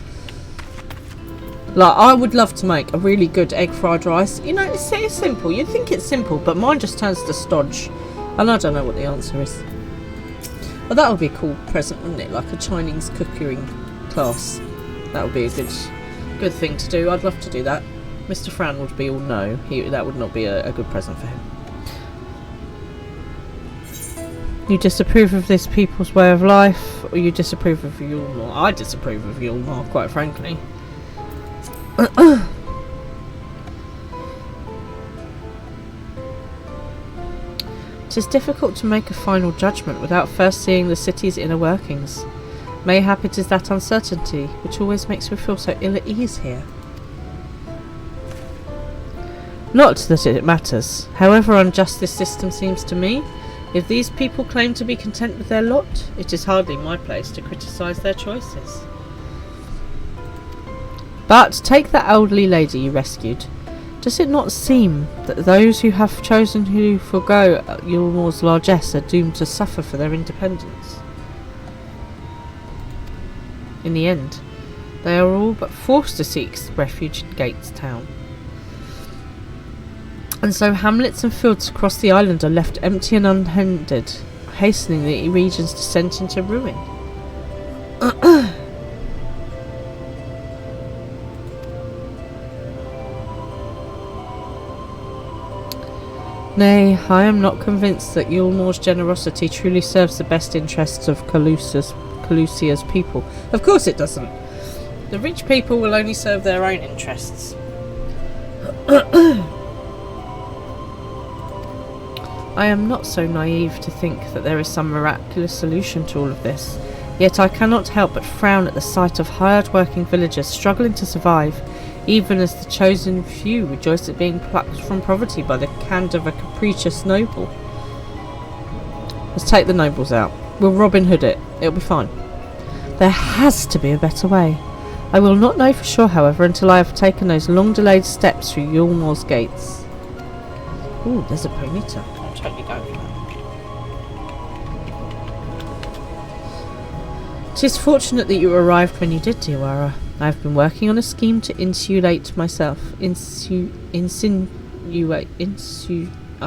Like, I would love to make a really good egg fried rice. You know, it's simple. You'd think it's simple, but mine just turns to stodge. And I don't know what the answer is. Well, that would be a cool present, wouldn't it? Like a Chinese cooking class. That would be a good thing to do. I'd love to do that. Mr. Fran would be all no. That would not be a good present for him. You disapprove of this people's way of life, or you disapprove of Yulmore? I disapprove of Yulmore, quite frankly. It is difficult to make a final judgment without first seeing the city's inner workings. Mayhap it is that uncertainty which always makes me feel so ill at ease here. Not that it matters. However unjust this system seems to me, if these people claim to be content with their lot, it is hardly my place to criticise their choices. But take that elderly lady you rescued. Does it not seem that those who have chosen to forego Yulmore's largesse are doomed to suffer for their independence? In the end, they are all but forced to seek refuge in Gates Town. And so hamlets and fields across the island are left empty and untended, hastening the region's descent into ruin. Nay, I am not convinced that Yulmore's generosity truly serves the best interests of Calusia's people. Of course it doesn't. The rich people will only serve their own interests. I am not so naive to think that there is some miraculous solution to all of this, yet I cannot help but frown at the sight of hard-working villagers struggling to survive, even as the chosen few rejoice at being plucked from poverty by the hand of a capricious noble. Let's take the nobles out. We'll Robin Hood it. It'll be fine. There has to be a better way. I will not know for sure, however, until I have taken those long-delayed steps through Yulmore's gates. Ooh, there's a ponyta. I'm totally going for that. 'Tis fortunate that you arrived when you did, Diawara. I have been working on a scheme to insulate myself. I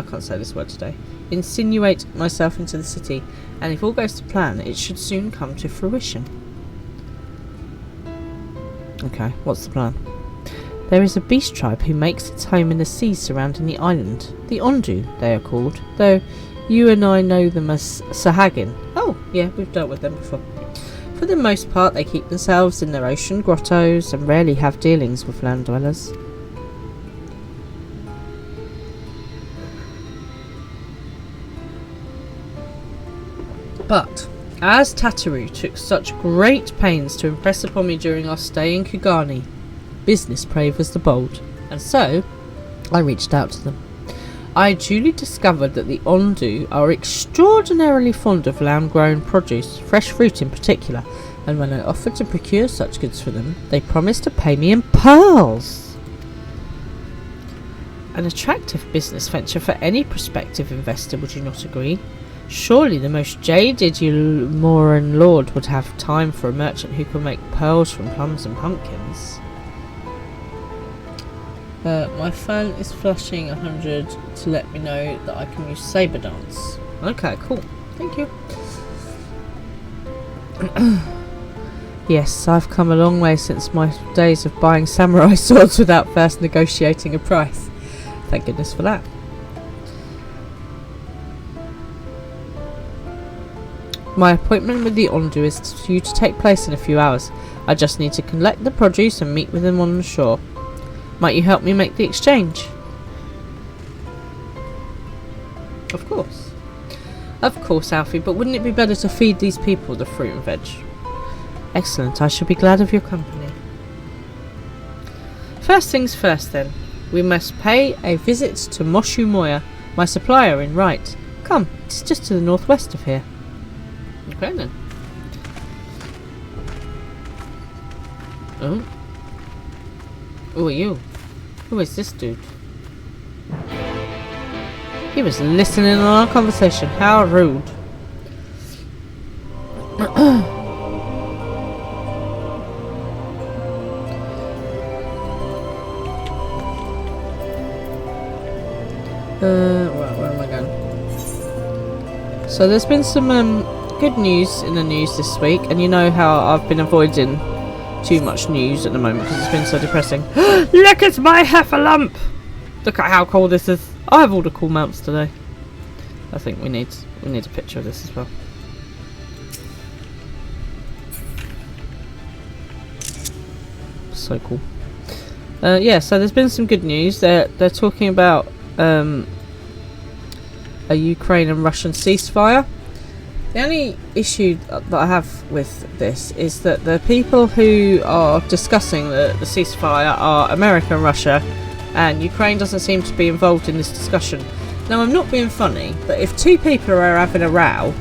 can't say this word today. Insinuate myself into the city, and if all goes to plan, it should soon come to fruition. Okay, what's the plan? There is a beast tribe who makes its home in the seas surrounding the island. The Ondu, they are called, though you and I know them as Sahagin. Oh, yeah, we've dealt with them before. For the most part, they keep themselves in their ocean grottos and rarely have dealings with land dwellers. But, as Tataru took such great pains to impress upon me during our stay in Kugani, business brave as the bold, and so I reached out to them. I duly discovered that the Ondu are extraordinarily fond of land-grown produce, fresh fruit in particular, and when I offered to procure such goods for them, they promised to pay me in pearls. An attractive business venture for any prospective investor, would you not agree? Surely the most jaded Yulmoran lord would have time for a merchant who can make pearls from plums and pumpkins. My phone is flashing 100 to let me know that I can use saber dance. Okay, cool. Thank you. Yes, I've come a long way since my days of buying samurai swords without first negotiating a price. Thank goodness for that. My appointment with the Ondu is due to take place in a few hours. I just need to collect the produce and meet with them on the shore. Might you help me make the exchange? Of course. Of course, Alfie, but wouldn't it be better to feed these people the fruit and veg? Excellent, I shall be glad of your company. First things first then. We must pay a visit to Moshu Moya, my supplier in Right. Come, it's just to the northwest of here. Okay then. Oh. Who are you? Who is this dude? He was listening on our conversation. How rude. Where am I going? So there's been some good news in the news this week, and you know how I've been avoiding too much news at the moment because it's been so depressing. Look at my heffalump! Look at how cool this is. I have all the cool mounts today. I think we need a picture of this as well. So cool. Yeah, so there's been some good news. They're talking about a Ukraine and Russian ceasefire. The only issue that I have with this is that the people who are discussing the ceasefire are America and Russia, and Ukraine doesn't seem to be involved in this discussion. Now, I'm not being funny, but if two people are having a row,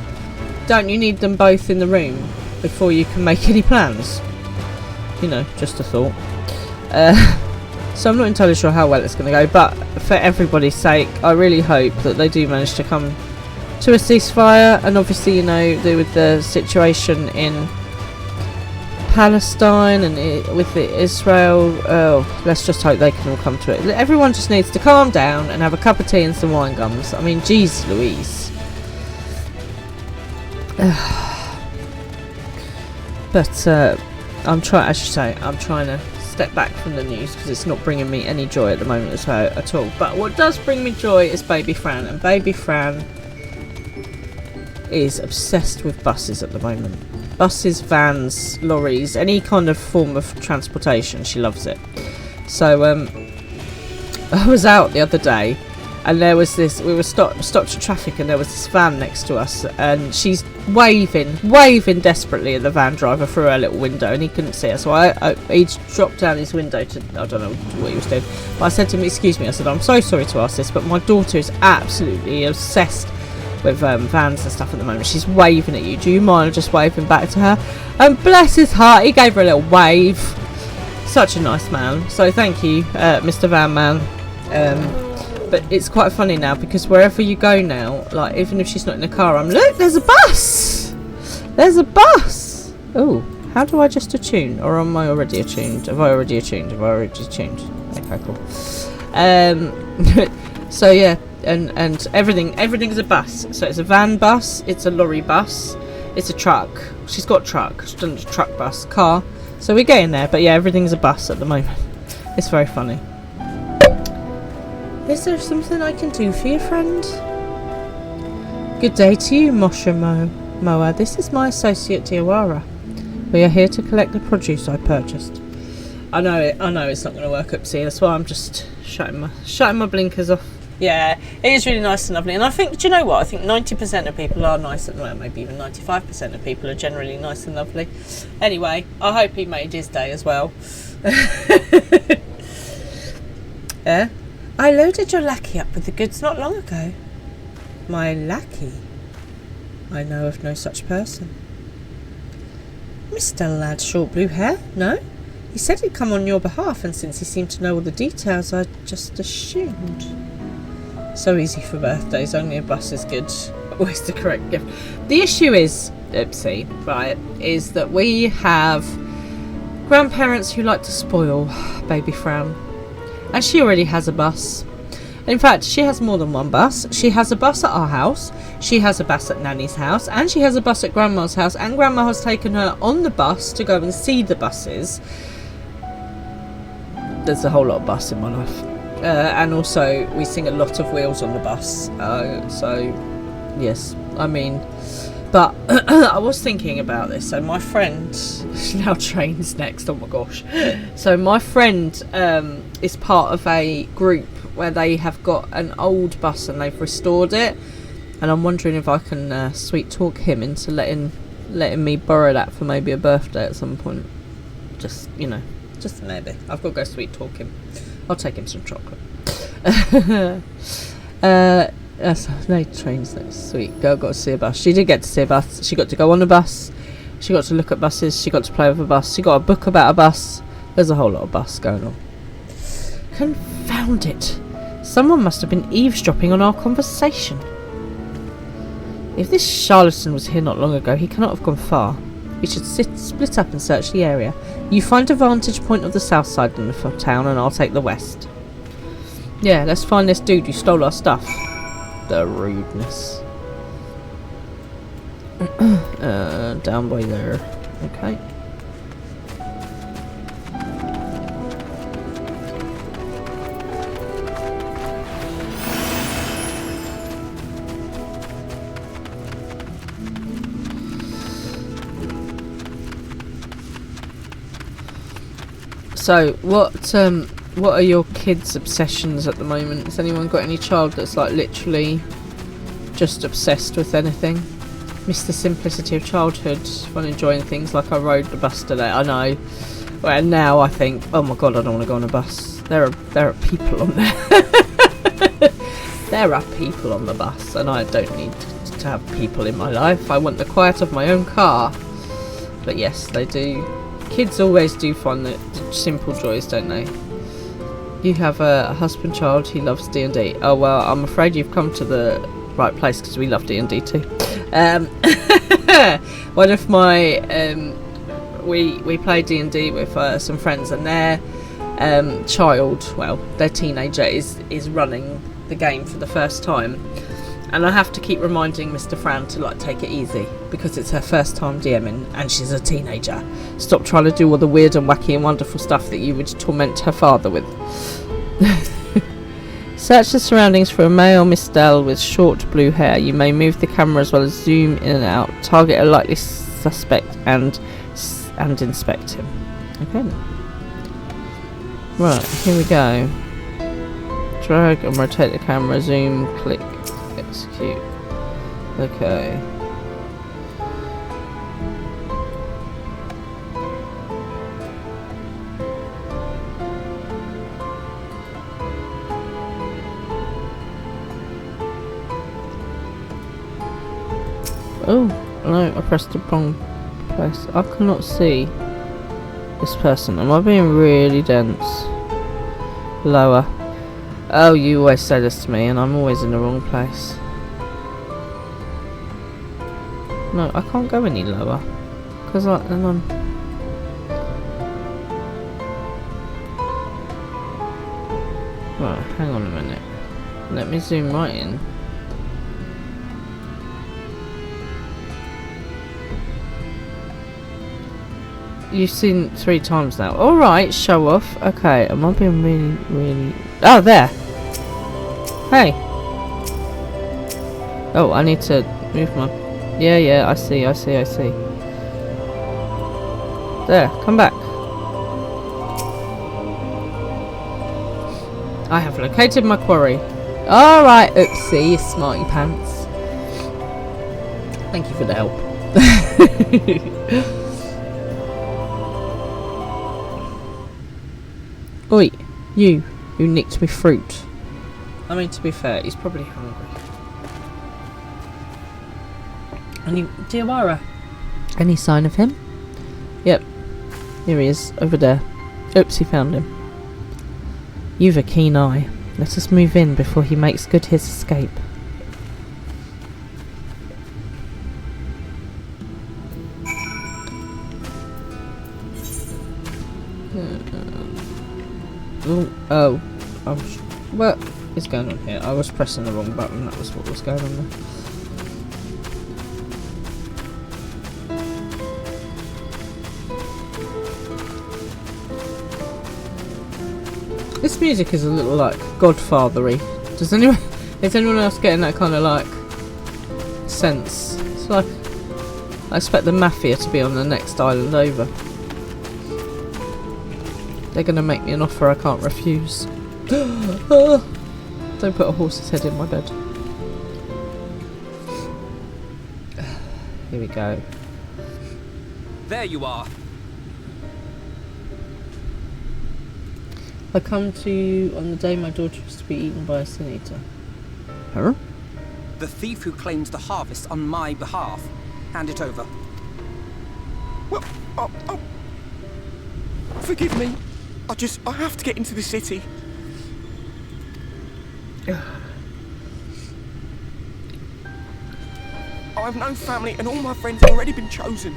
don't you need them both in the room before you can make any plans? You know, just a thought. So I'm not entirely sure how well it's going to go, but for everybody's sake, I really hope that they do manage to come to a ceasefire, and obviously, you know, with the situation in Palestine and with Israel, let's just hope they can all come to it. Everyone just needs to calm down and have a cup of tea and some wine gums. I mean, geez Louise. But I'm trying, as you say, I'm trying to step back from the news because it's not bringing me any joy at the moment at all. But what does bring me joy is Baby Fran, and Baby Fran is obsessed with buses at the moment. Buses, vans, lorries, any kind of form of transportation, she loves it. So I was out the other day and there was this, we were stopped at traffic, and there was this van next to us, and she's waving desperately at the van driver through her little window, and he couldn't see her. So he dropped down his window to, I don't know what he was doing, but I said to him, excuse me, I said, I'm so sorry to ask this, but my daughter is absolutely obsessed with vans and stuff at the moment. She's waving at you. Do you mind just waving back to her? And bless his heart, he gave her a little wave. Such a nice man. So thank you, Mr. Van Man. But it's quite funny now because wherever you go now, like even if she's not in the car, I'm look, there's a bus. There's a bus. Oh, how do I just attune? Or am I already attuned? Have I already attuned? Okay, cool. So yeah. And everything's a bus. So it's a van bus, it's a lorry bus, it's a truck. She's got truck. She's done a truck bus, car. So we're getting there, but yeah, everything's a bus at the moment. It's very funny. Is there something I can do for you, friend? Good day to you, Moshe Moa. This is my associate Diawara. We are here to collect the produce I purchased. I know it's not going to work up, see, that's why I'm just shutting my blinkers off. Yeah, it is really nice and lovely, and I think, do you know what? I think 90% of people are nice at the moment, maybe even 95% of people are generally nice and lovely. Anyway, I hope he made his day as well. Yeah, I loaded your lackey up with the goods not long ago. My lackey? I know of no such person. Mr. Lad, short blue hair? No? He said he'd come on your behalf, and since he seemed to know all the details, I just assumed. So easy for birthdays, only a bus is good. Always the correct gift. The issue is, oopsie, right, is that we have grandparents who like to spoil Baby Fran. And she already has a bus. In fact, she has more than one bus. She has a bus at our house, she has a bus at Nanny's house, and she has a bus at Grandma's house, and Grandma has taken her on the bus to go and see the buses. There's a whole lot of bus in my life. And also, we sing a lot of Wheels on the bus. So, yes, I mean... But I was thinking about this. So my friend... Now trains next, oh my gosh. So my friend is part of a group where they have got an old bus and they've restored it. And I'm wondering if I can sweet talk him into letting me borrow that for maybe a birthday at some point. Just, you know, just maybe. I've got to go sweet talk him. I'll take him some chocolate. That's late trains. That's sweet. Girl got to see a bus. She did get to see a bus. She got to go on a bus. She got to look at buses. She got to play with a bus. She got a book about a bus. There's a whole lot of bus going on. Confound it. Someone must have been eavesdropping on our conversation. If this charlatan was here not long ago, he cannot have gone far. We should split up and search the area. You find a vantage point of the south side of the town and I'll take the west. Yeah, let's find this dude who stole our stuff. The rudeness. Down by there. Okay. So, what are your kids' obsessions at the moment? Has anyone got any child that's like literally just obsessed with anything? Miss the simplicity of childhood when enjoying things like I rode the bus today. I know. Well, now I think, oh my god, I don't want to go on a bus. There are people on there. There are people on the bus, and I don't need to have people in my life. I want the quiet of my own car. But yes, they do. Kids always do find the simple joys, don't they? You have a husband child who loves D&D. Oh well, I'm afraid you've come to the right place because we love D&D too. One of my we play D&D with some friends, and their child, well, their teenager is running the game for the first time, and I have to keep reminding Mr. Fran to like take it easy because it's her first time DMing and she's a teenager. Stop trying to do all the weird and wacky and wonderful stuff that you would torment her father with. Search the surroundings for a male mistel with short blue hair. You may move the camera as well as zoom in and out. Target a likely suspect and inspect him. Okay. Right, here we go. Drag and rotate the camera. Zoom, click, execute. Okay. Oh, no, I pressed the wrong place. I cannot see this person. Am I being really dense? Lower. Oh, you always say this to me and I'm always in the wrong place. No, I can't go any lower. Because then I'm... Right, hang on a minute. Let me zoom right in. You've seen 3 times now. Alright, show off. Okay, am I being really... Oh, there! Hey! Oh, I need to move my... Yeah, I see. There, come back. I have located my quarry. Alright, oopsie, you smarty pants. Thank you for the help. Oi, you who nicked me fruit. I mean, to be fair, he's probably hungry. Any Diawara? Any sign of him? Yep. Here he is, over there. Oops, he found him. You've a keen eye. Let us move in before he makes good his escape. Oh, what is going on here? I was pressing the wrong button, that was what was going on there. This music is a little like Godfather-y. Is anyone else getting that kind of like sense? It's like I expect the Mafia to be on the next island over. They're gonna make me an offer I can't refuse. Don't put a horse's head in my bed. Here we go. There you are. I come to you on the day my daughter was to be eaten by a sin eater. Huh? The thief who claims the harvest on my behalf. Hand it over. Well, forgive me. I have to get into the city. I have no family and all my friends have already been chosen.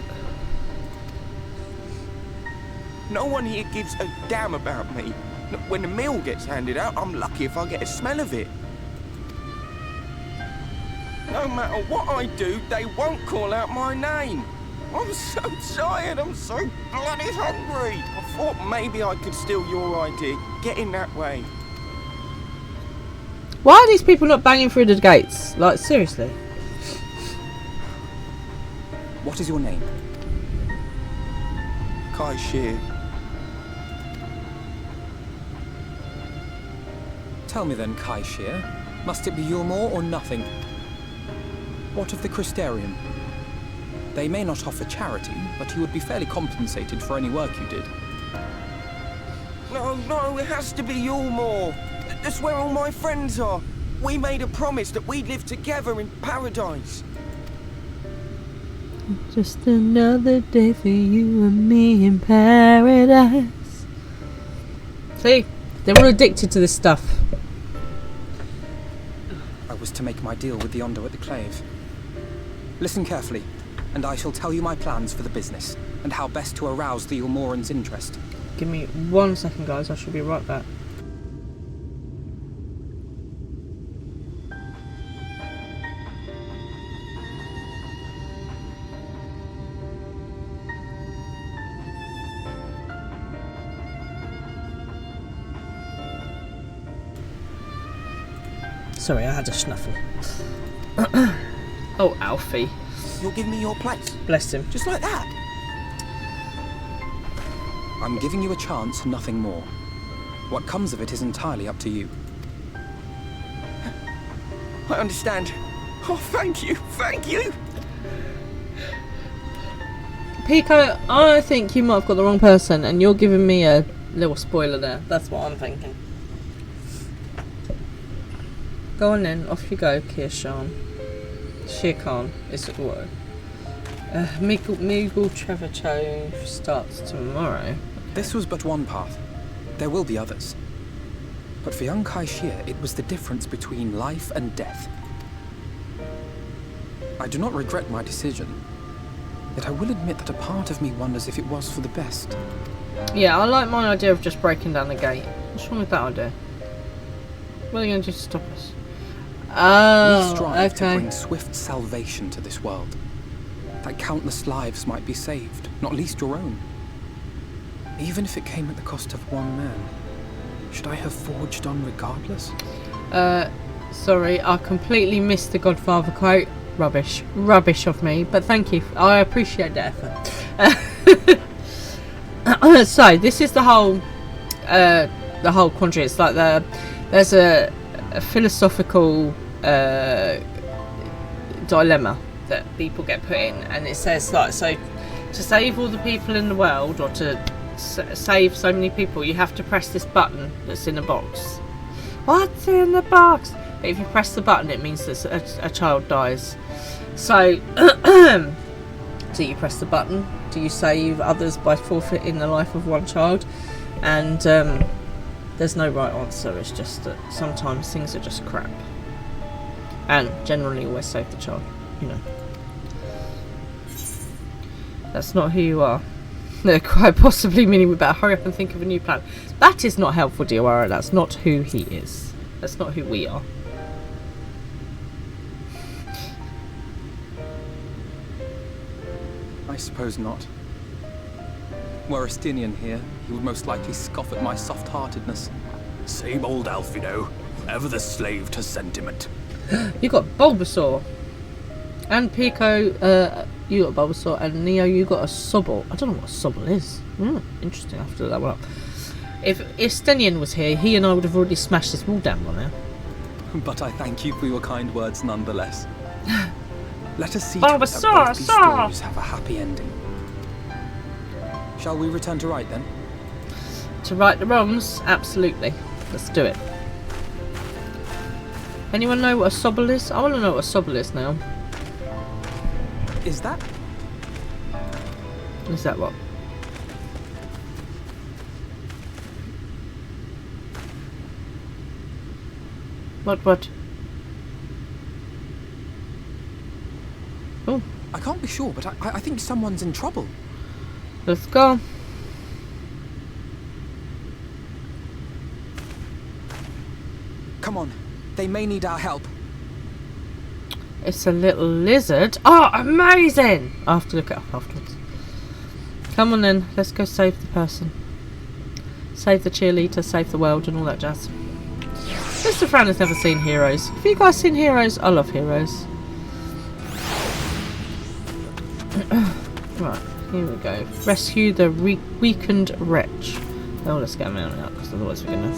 No one here gives a damn about me. When the meal gets handed out, I'm lucky if I get a smell of it. No matter what I do, they won't call out my name. I'm so tired, I'm so bloody hungry. I thought maybe I could steal your idea. Get in that way. Why are these people not banging through the gates? Like, seriously. What is your name? Kai Shear. Tell me then, Kai Shear, must it be Yulmore or nothing? What of the Christerium? They may not offer charity, but you would be fairly compensated for any work you did. No, it has to be Yulmore. That's where all my friends are. We made a promise that we'd live together in paradise. Just another day for you and me in paradise. See? They're all addicted to this stuff. I was to make my deal with the Ondo at the Clave. Listen carefully, and I shall tell you my plans for the business, and how best to arouse the Yulmoran's interest. Give me 1 second, guys. I shall be right back. Sorry, I had a snuffle. Oh, Alfie. You'll give me your place. Bless him. Just like that. I'm giving you a chance, nothing more. What comes of it is entirely up to you. I understand. Oh, thank you. Thank you. Pico, I think you might have got the wrong person, and you're giving me a little spoiler there. That's what I'm thinking. Go on then, off you go, Kirshan. Shere Khan is at war. Meagle Trevorchove starts tomorrow. Okay. This was but one path. There will be others. But for young Kai Shear, it was the difference between life and death. I do not regret my decision, yet I will admit that a part of me wonders if it was for the best. Yeah, I like my idea of just breaking down the gate. What's wrong with that idea? What are they going to do to stop us? Oh, we strive okay. to bring swift salvation to this world. That countless lives might be saved, not least your own. Even if it came at the cost of one man, should I have forged on regardless? Sorry, I completely missed the Godfather quote. Rubbish. Rubbish of me, but thank you. I appreciate the effort. So, this is the whole quandary. It's like there's a philosophical dilemma that people get put in, and it says like, so to save all the people in the world, or to save so many people, you have to press this button that's in a box. What's in the box? But if you press the button, it means that a child dies. So do you press the button? Do you save others by forfeiting the life of one child? And there's no right answer. It's just that sometimes things are just crap, and generally always save the child, you know. That's not who you are. No, quite possibly meaning we better hurry up and think of a new plan. That is not helpful, Diawara. That's not who he is. That's not who we are. I suppose not. Were Estinian here, he would most likely scoff at my soft-heartedness. Same old Alfino, ever the slave to sentiment. You got Bulbasaur. And Pico, you got Bulbasaur, and Neo, you got a Sobble. I don't know what a Sobble is. Interesting, I have to look that one up. If Estinian was here, he and I would have already smashed this wall down by now. But I thank you for your kind words nonetheless. Let us see Bulbasaur, that both these stories have a happy ending. Shall we return to right then? To right the wrongs? Absolutely. Let's do it. Anyone know what a Sobble is? I want to know what a Sobble is now. Is that? Is that what? What? Oh. I can't be sure, but I think someone's in trouble. Let's go. Come on. They may need our help. It's a little lizard. Oh, amazing! I'll have to look it up afterwards. Come on then, let's go save the person. Save the cheerleader, save the world and all that jazz. Mr. Fran has never seen Heroes. Have you guys seen Heroes? I love Heroes. Right, here we go. Rescue the weakened wretch. Oh, let's get him out because otherwise we're gonna...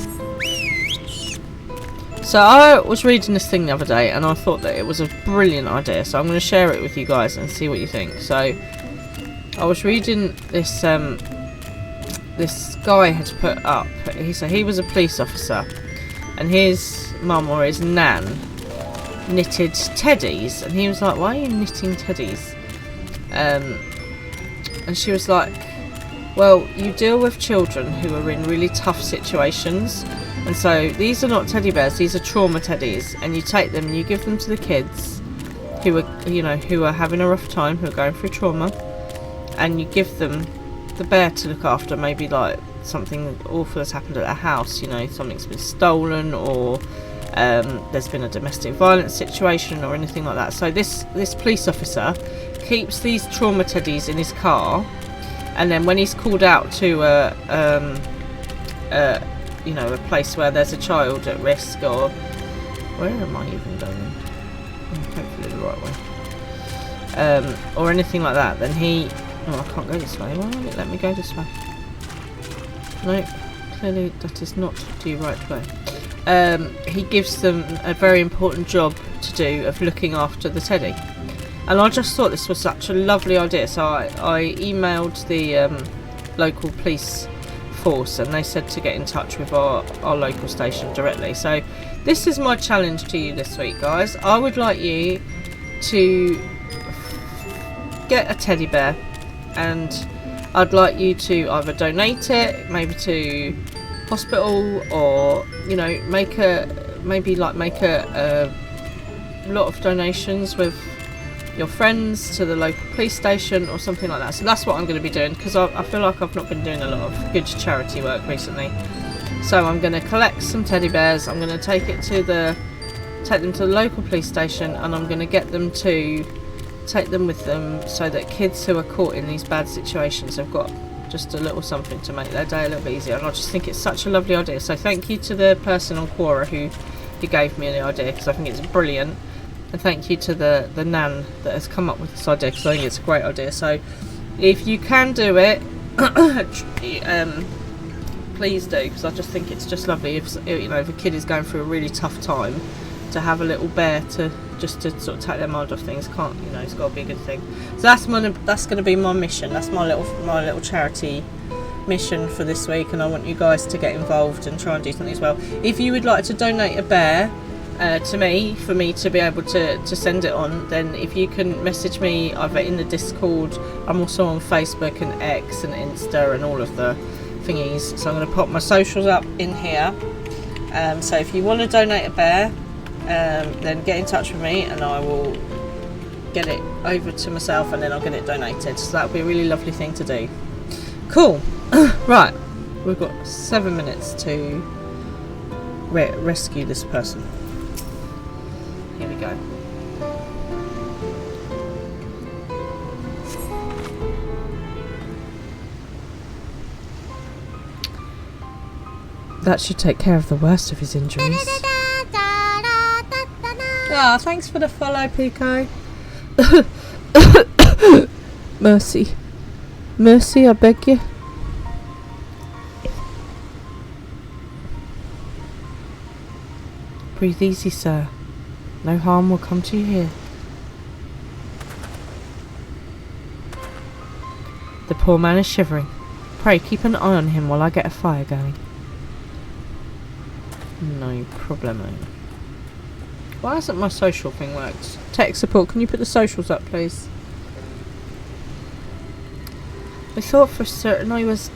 So I was reading this thing the other day and I thought that it was a brilliant idea, so I'm going to share it with you guys and see what you think. So I was reading this this guy had put up, he was a police officer and his mum or his nan knitted teddies, and he was like, why are you knitting teddies? And she was like, well, you deal with children who are in really tough situations. And so these are not teddy bears, these are trauma teddies, and you take them and you give them to the kids who are, you know, who are having a rough time, who are going through trauma, and you give them the bear to look after. Maybe like something awful has happened at their house, you know, something's been stolen, or there's been a domestic violence situation or anything like that. So this police officer keeps these trauma teddies in his car, and then when he's called out to you know, a place where there's a child at risk, or where am I even going? Hopefully the right way. Or anything like that, then he... Oh, I can't go this way. Why won't it let me go this way? No, clearly that is not the right way. He gives them a very important job to do of looking after the teddy. And I just thought this was such a lovely idea, so I emailed the local police force and they said to get in touch with our local station directly. So this is my challenge to you this week, guys. I would like you to get a teddy bear, and I'd like you to either donate it maybe to hospital, or, you know, make a lot of donations with your friends to the local police station or something like that. So that's what I'm going to be doing, because I feel like I've not been doing a lot of good charity work recently. So I'm going to collect some teddy bears, I'm going to take them to the local police station, and I'm going to get them to take them with them so that kids who are caught in these bad situations have got just a little something to make their day a little bit easier. And I just think it's such a lovely idea. So thank you to the person on Quora who gave me the idea, because I think it's brilliant. And thank you to the nan that has come up with this idea, because I think it's a great idea. So if you can do it, please do, because I just think it's just lovely. If, you know, if a kid is going through a really tough time, to have a little bear to sort of take their mind off things, you know, it's got to be a good thing. So that's going to be my mission. That's my little charity mission for this week, and I want you guys to get involved and try and do something as well. If you would like to donate a bear to me, for me to be able to send it on, then if you can message me either in the Discord, I'm also on Facebook and X and Insta and all of the thingies, so I'm going to pop my socials up in here. So if you want to donate a bear, then get in touch with me and I will get it over to myself, and then I'll get it donated. So that would be a really lovely thing to do. Cool. Right, we've got 7 minutes to rescue this person. Here we go. That should take care of the worst of his injuries. Ah, thanks for the follow, Pico. Mercy. Mercy, I beg you. Breathe easy, sir. No harm will come to you here. The poor man is shivering. Pray keep an eye on him while I get a fire going. No problemo. Why hasn't my social thing worked? Tech support, can you put the socials up, please? I thought for certain I was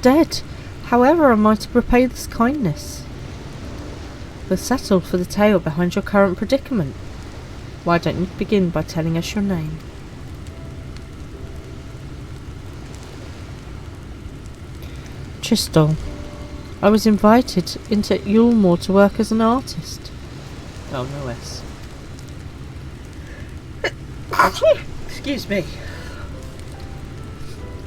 dead. However, am I to repay this kindness? We'll settle for the tale behind your current predicament. Why don't you begin by telling us your name? Tristol. I was invited into Yulmore to work as an artist. Oh, no S. Excuse me.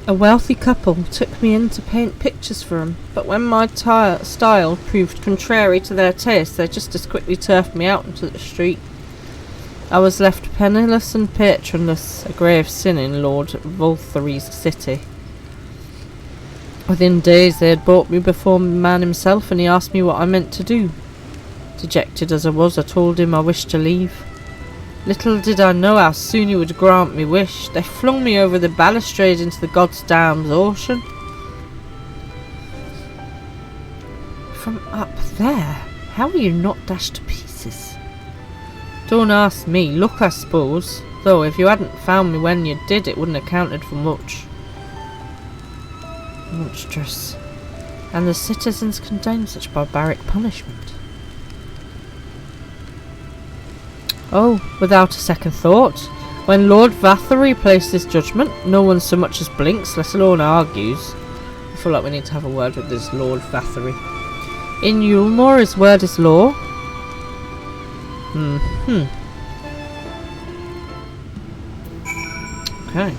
A wealthy couple took me in to paint pictures for them, but when my style proved contrary to their taste, they just as quickly turfed me out into the street. I was left penniless and patronless, a grave sin in Lord Volthery's city. Within days they had brought me before the man himself, and he asked me what I meant to do. Dejected as I was, I told him I wished to leave. Little did I know how soon he would grant me wish. They flung me over the balustrade into the goddamn ocean. From up there? How were you not dashed to pieces? Don't ask me. Look, I suppose. Though if you hadn't found me when you did, it wouldn't have counted for much. Monstrous. And the citizens condemned such barbaric punishment. Oh, without a second thought. When Lord Vathery placed his judgment, no one so much as blinks, let alone argues. I feel like we need to have a word with this Lord Vathery. In Yulmore, his word is law. Okay.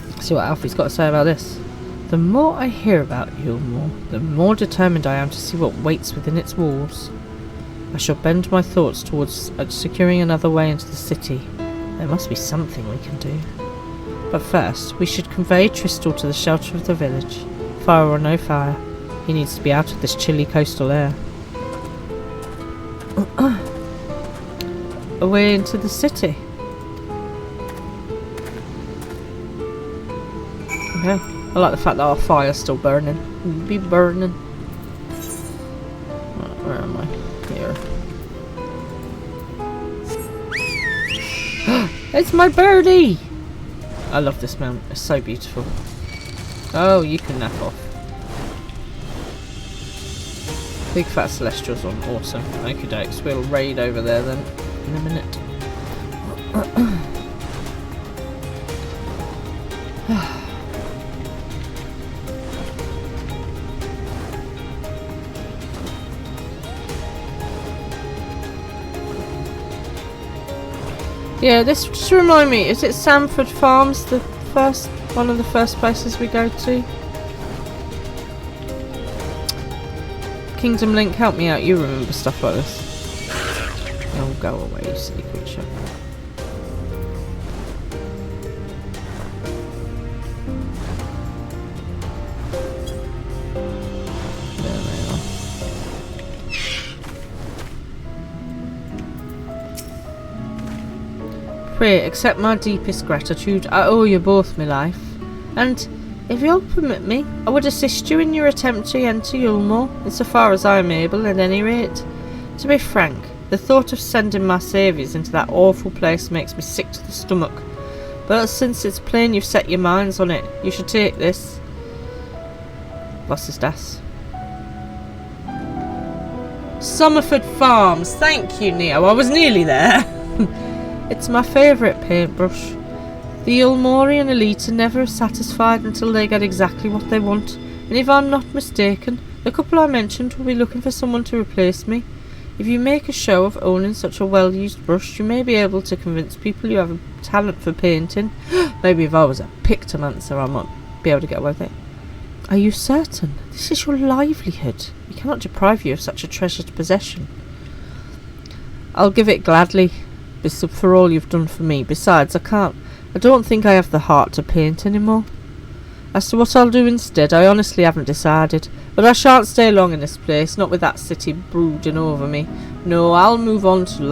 Let's see what Alfie's got to say about this. The more I hear about Yulmore, the more determined I am to see what waits within its walls. I shall bend my thoughts towards securing another way into the city. There must be something we can do. But first, we should convey Tristal to the shelter of the village. Fire or no fire, he needs to be out of this chilly coastal air. Away into the city. Okay, I like the fact that our fire's still burning. Be burning. Where am I? Here. It's my birdie! I love this mount. It's so beautiful. Oh, you can nap off. Big fat celestials on. Awesome. Okie dokes. We'll raid over there then in a minute. Yeah, this just remind me, is it Sanford Farms, one of the first places we go to? Kingdom Link, help me out, you remember stuff like this. Oh, go away, you silly creature. There they are. Pray, accept my deepest gratitude. I owe you both my life. And, if you'll permit me, I would assist you in your attempt to enter Yulmore, insofar as I am able, at any rate. To be frank, the thought of sending my saviours into that awful place makes me sick to the stomach. But since it's plain you've set your minds on it, you should take this. Was ist das? Summerford Farms. Thank you, Neo. I was nearly there. It's my favourite paintbrush. The Yulmorian elite are never satisfied until they get exactly what they want, and if I'm not mistaken, the couple I mentioned will be looking for someone to replace me. If you make a show of owning such a well-used brush, you may be able to convince people you have a talent for painting. Maybe if I was a pictomancer, I might be able to get away with it. Are you certain? This is your livelihood. We cannot deprive you of such a treasured possession. I'll give it gladly, for all you've done for me. Besides, I don't think I have the heart to paint anymore. As to what I'll do instead, I honestly haven't decided. But I shan't stay long in this place, not with that city brooding over me. No, I'll move on to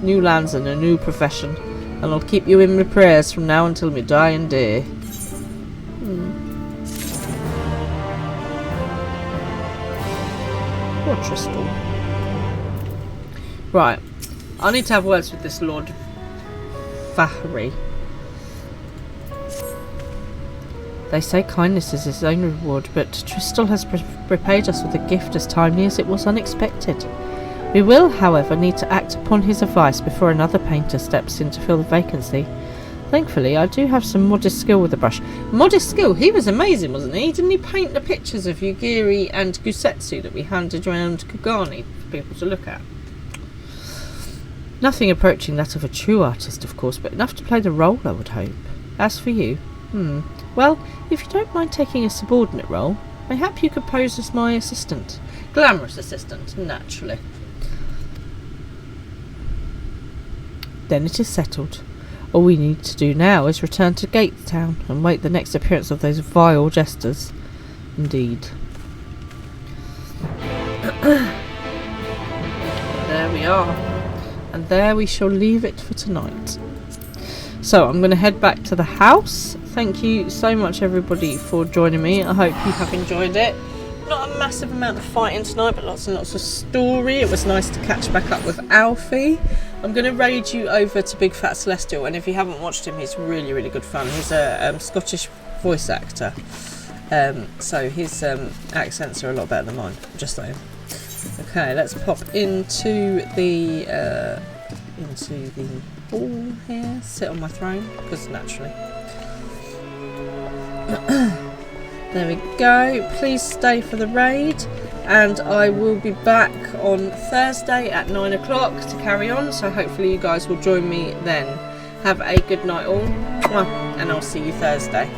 new lands and a new profession. And I'll keep you in my prayers from now until my dying day. Poor Tristal. Right. I need to have words with this Lord Vathery. They say kindness is his own reward, but Tristal has repaid us with a gift as timely as it was unexpected. We will, however, need to act upon his advice before another painter steps in to fill the vacancy. Thankfully, I do have some modest skill with the brush. Modest skill? He was amazing, wasn't he? Didn't he paint the pictures of Yugiri and Gusetsu that we handed around Kugani for people to look at? Nothing approaching that of a true artist, of course, but enough to play the role, I would hope. As for you, well, if you don't mind taking a subordinate role, mayhap you could pose as my assistant. Glamorous assistant, naturally. Then it is settled. All we need to do now is return to Gatetown and wait the next appearance of those vile jesters. Indeed. There we are. And there we shall leave it for tonight. So I'm going to head back to the house. Thank you so much everybody for joining me. I hope you have enjoyed it. Not a massive amount of fighting tonight, but lots and lots of story. It was nice to catch back up with Alfie. I'm going to raid you over to Big Fat Celestial, and if you haven't watched him, he's really, really good fun. He's a Scottish voice actor, so his accents are a lot better than mine, just saying. Okay, let's pop into the hall here, sit on my throne, because naturally. There we go. Please stay for the raid, and I will be back on Thursday at 9 o'clock to carry on, so hopefully you guys will join me then. Have a good night all, and I'll see you Thursday.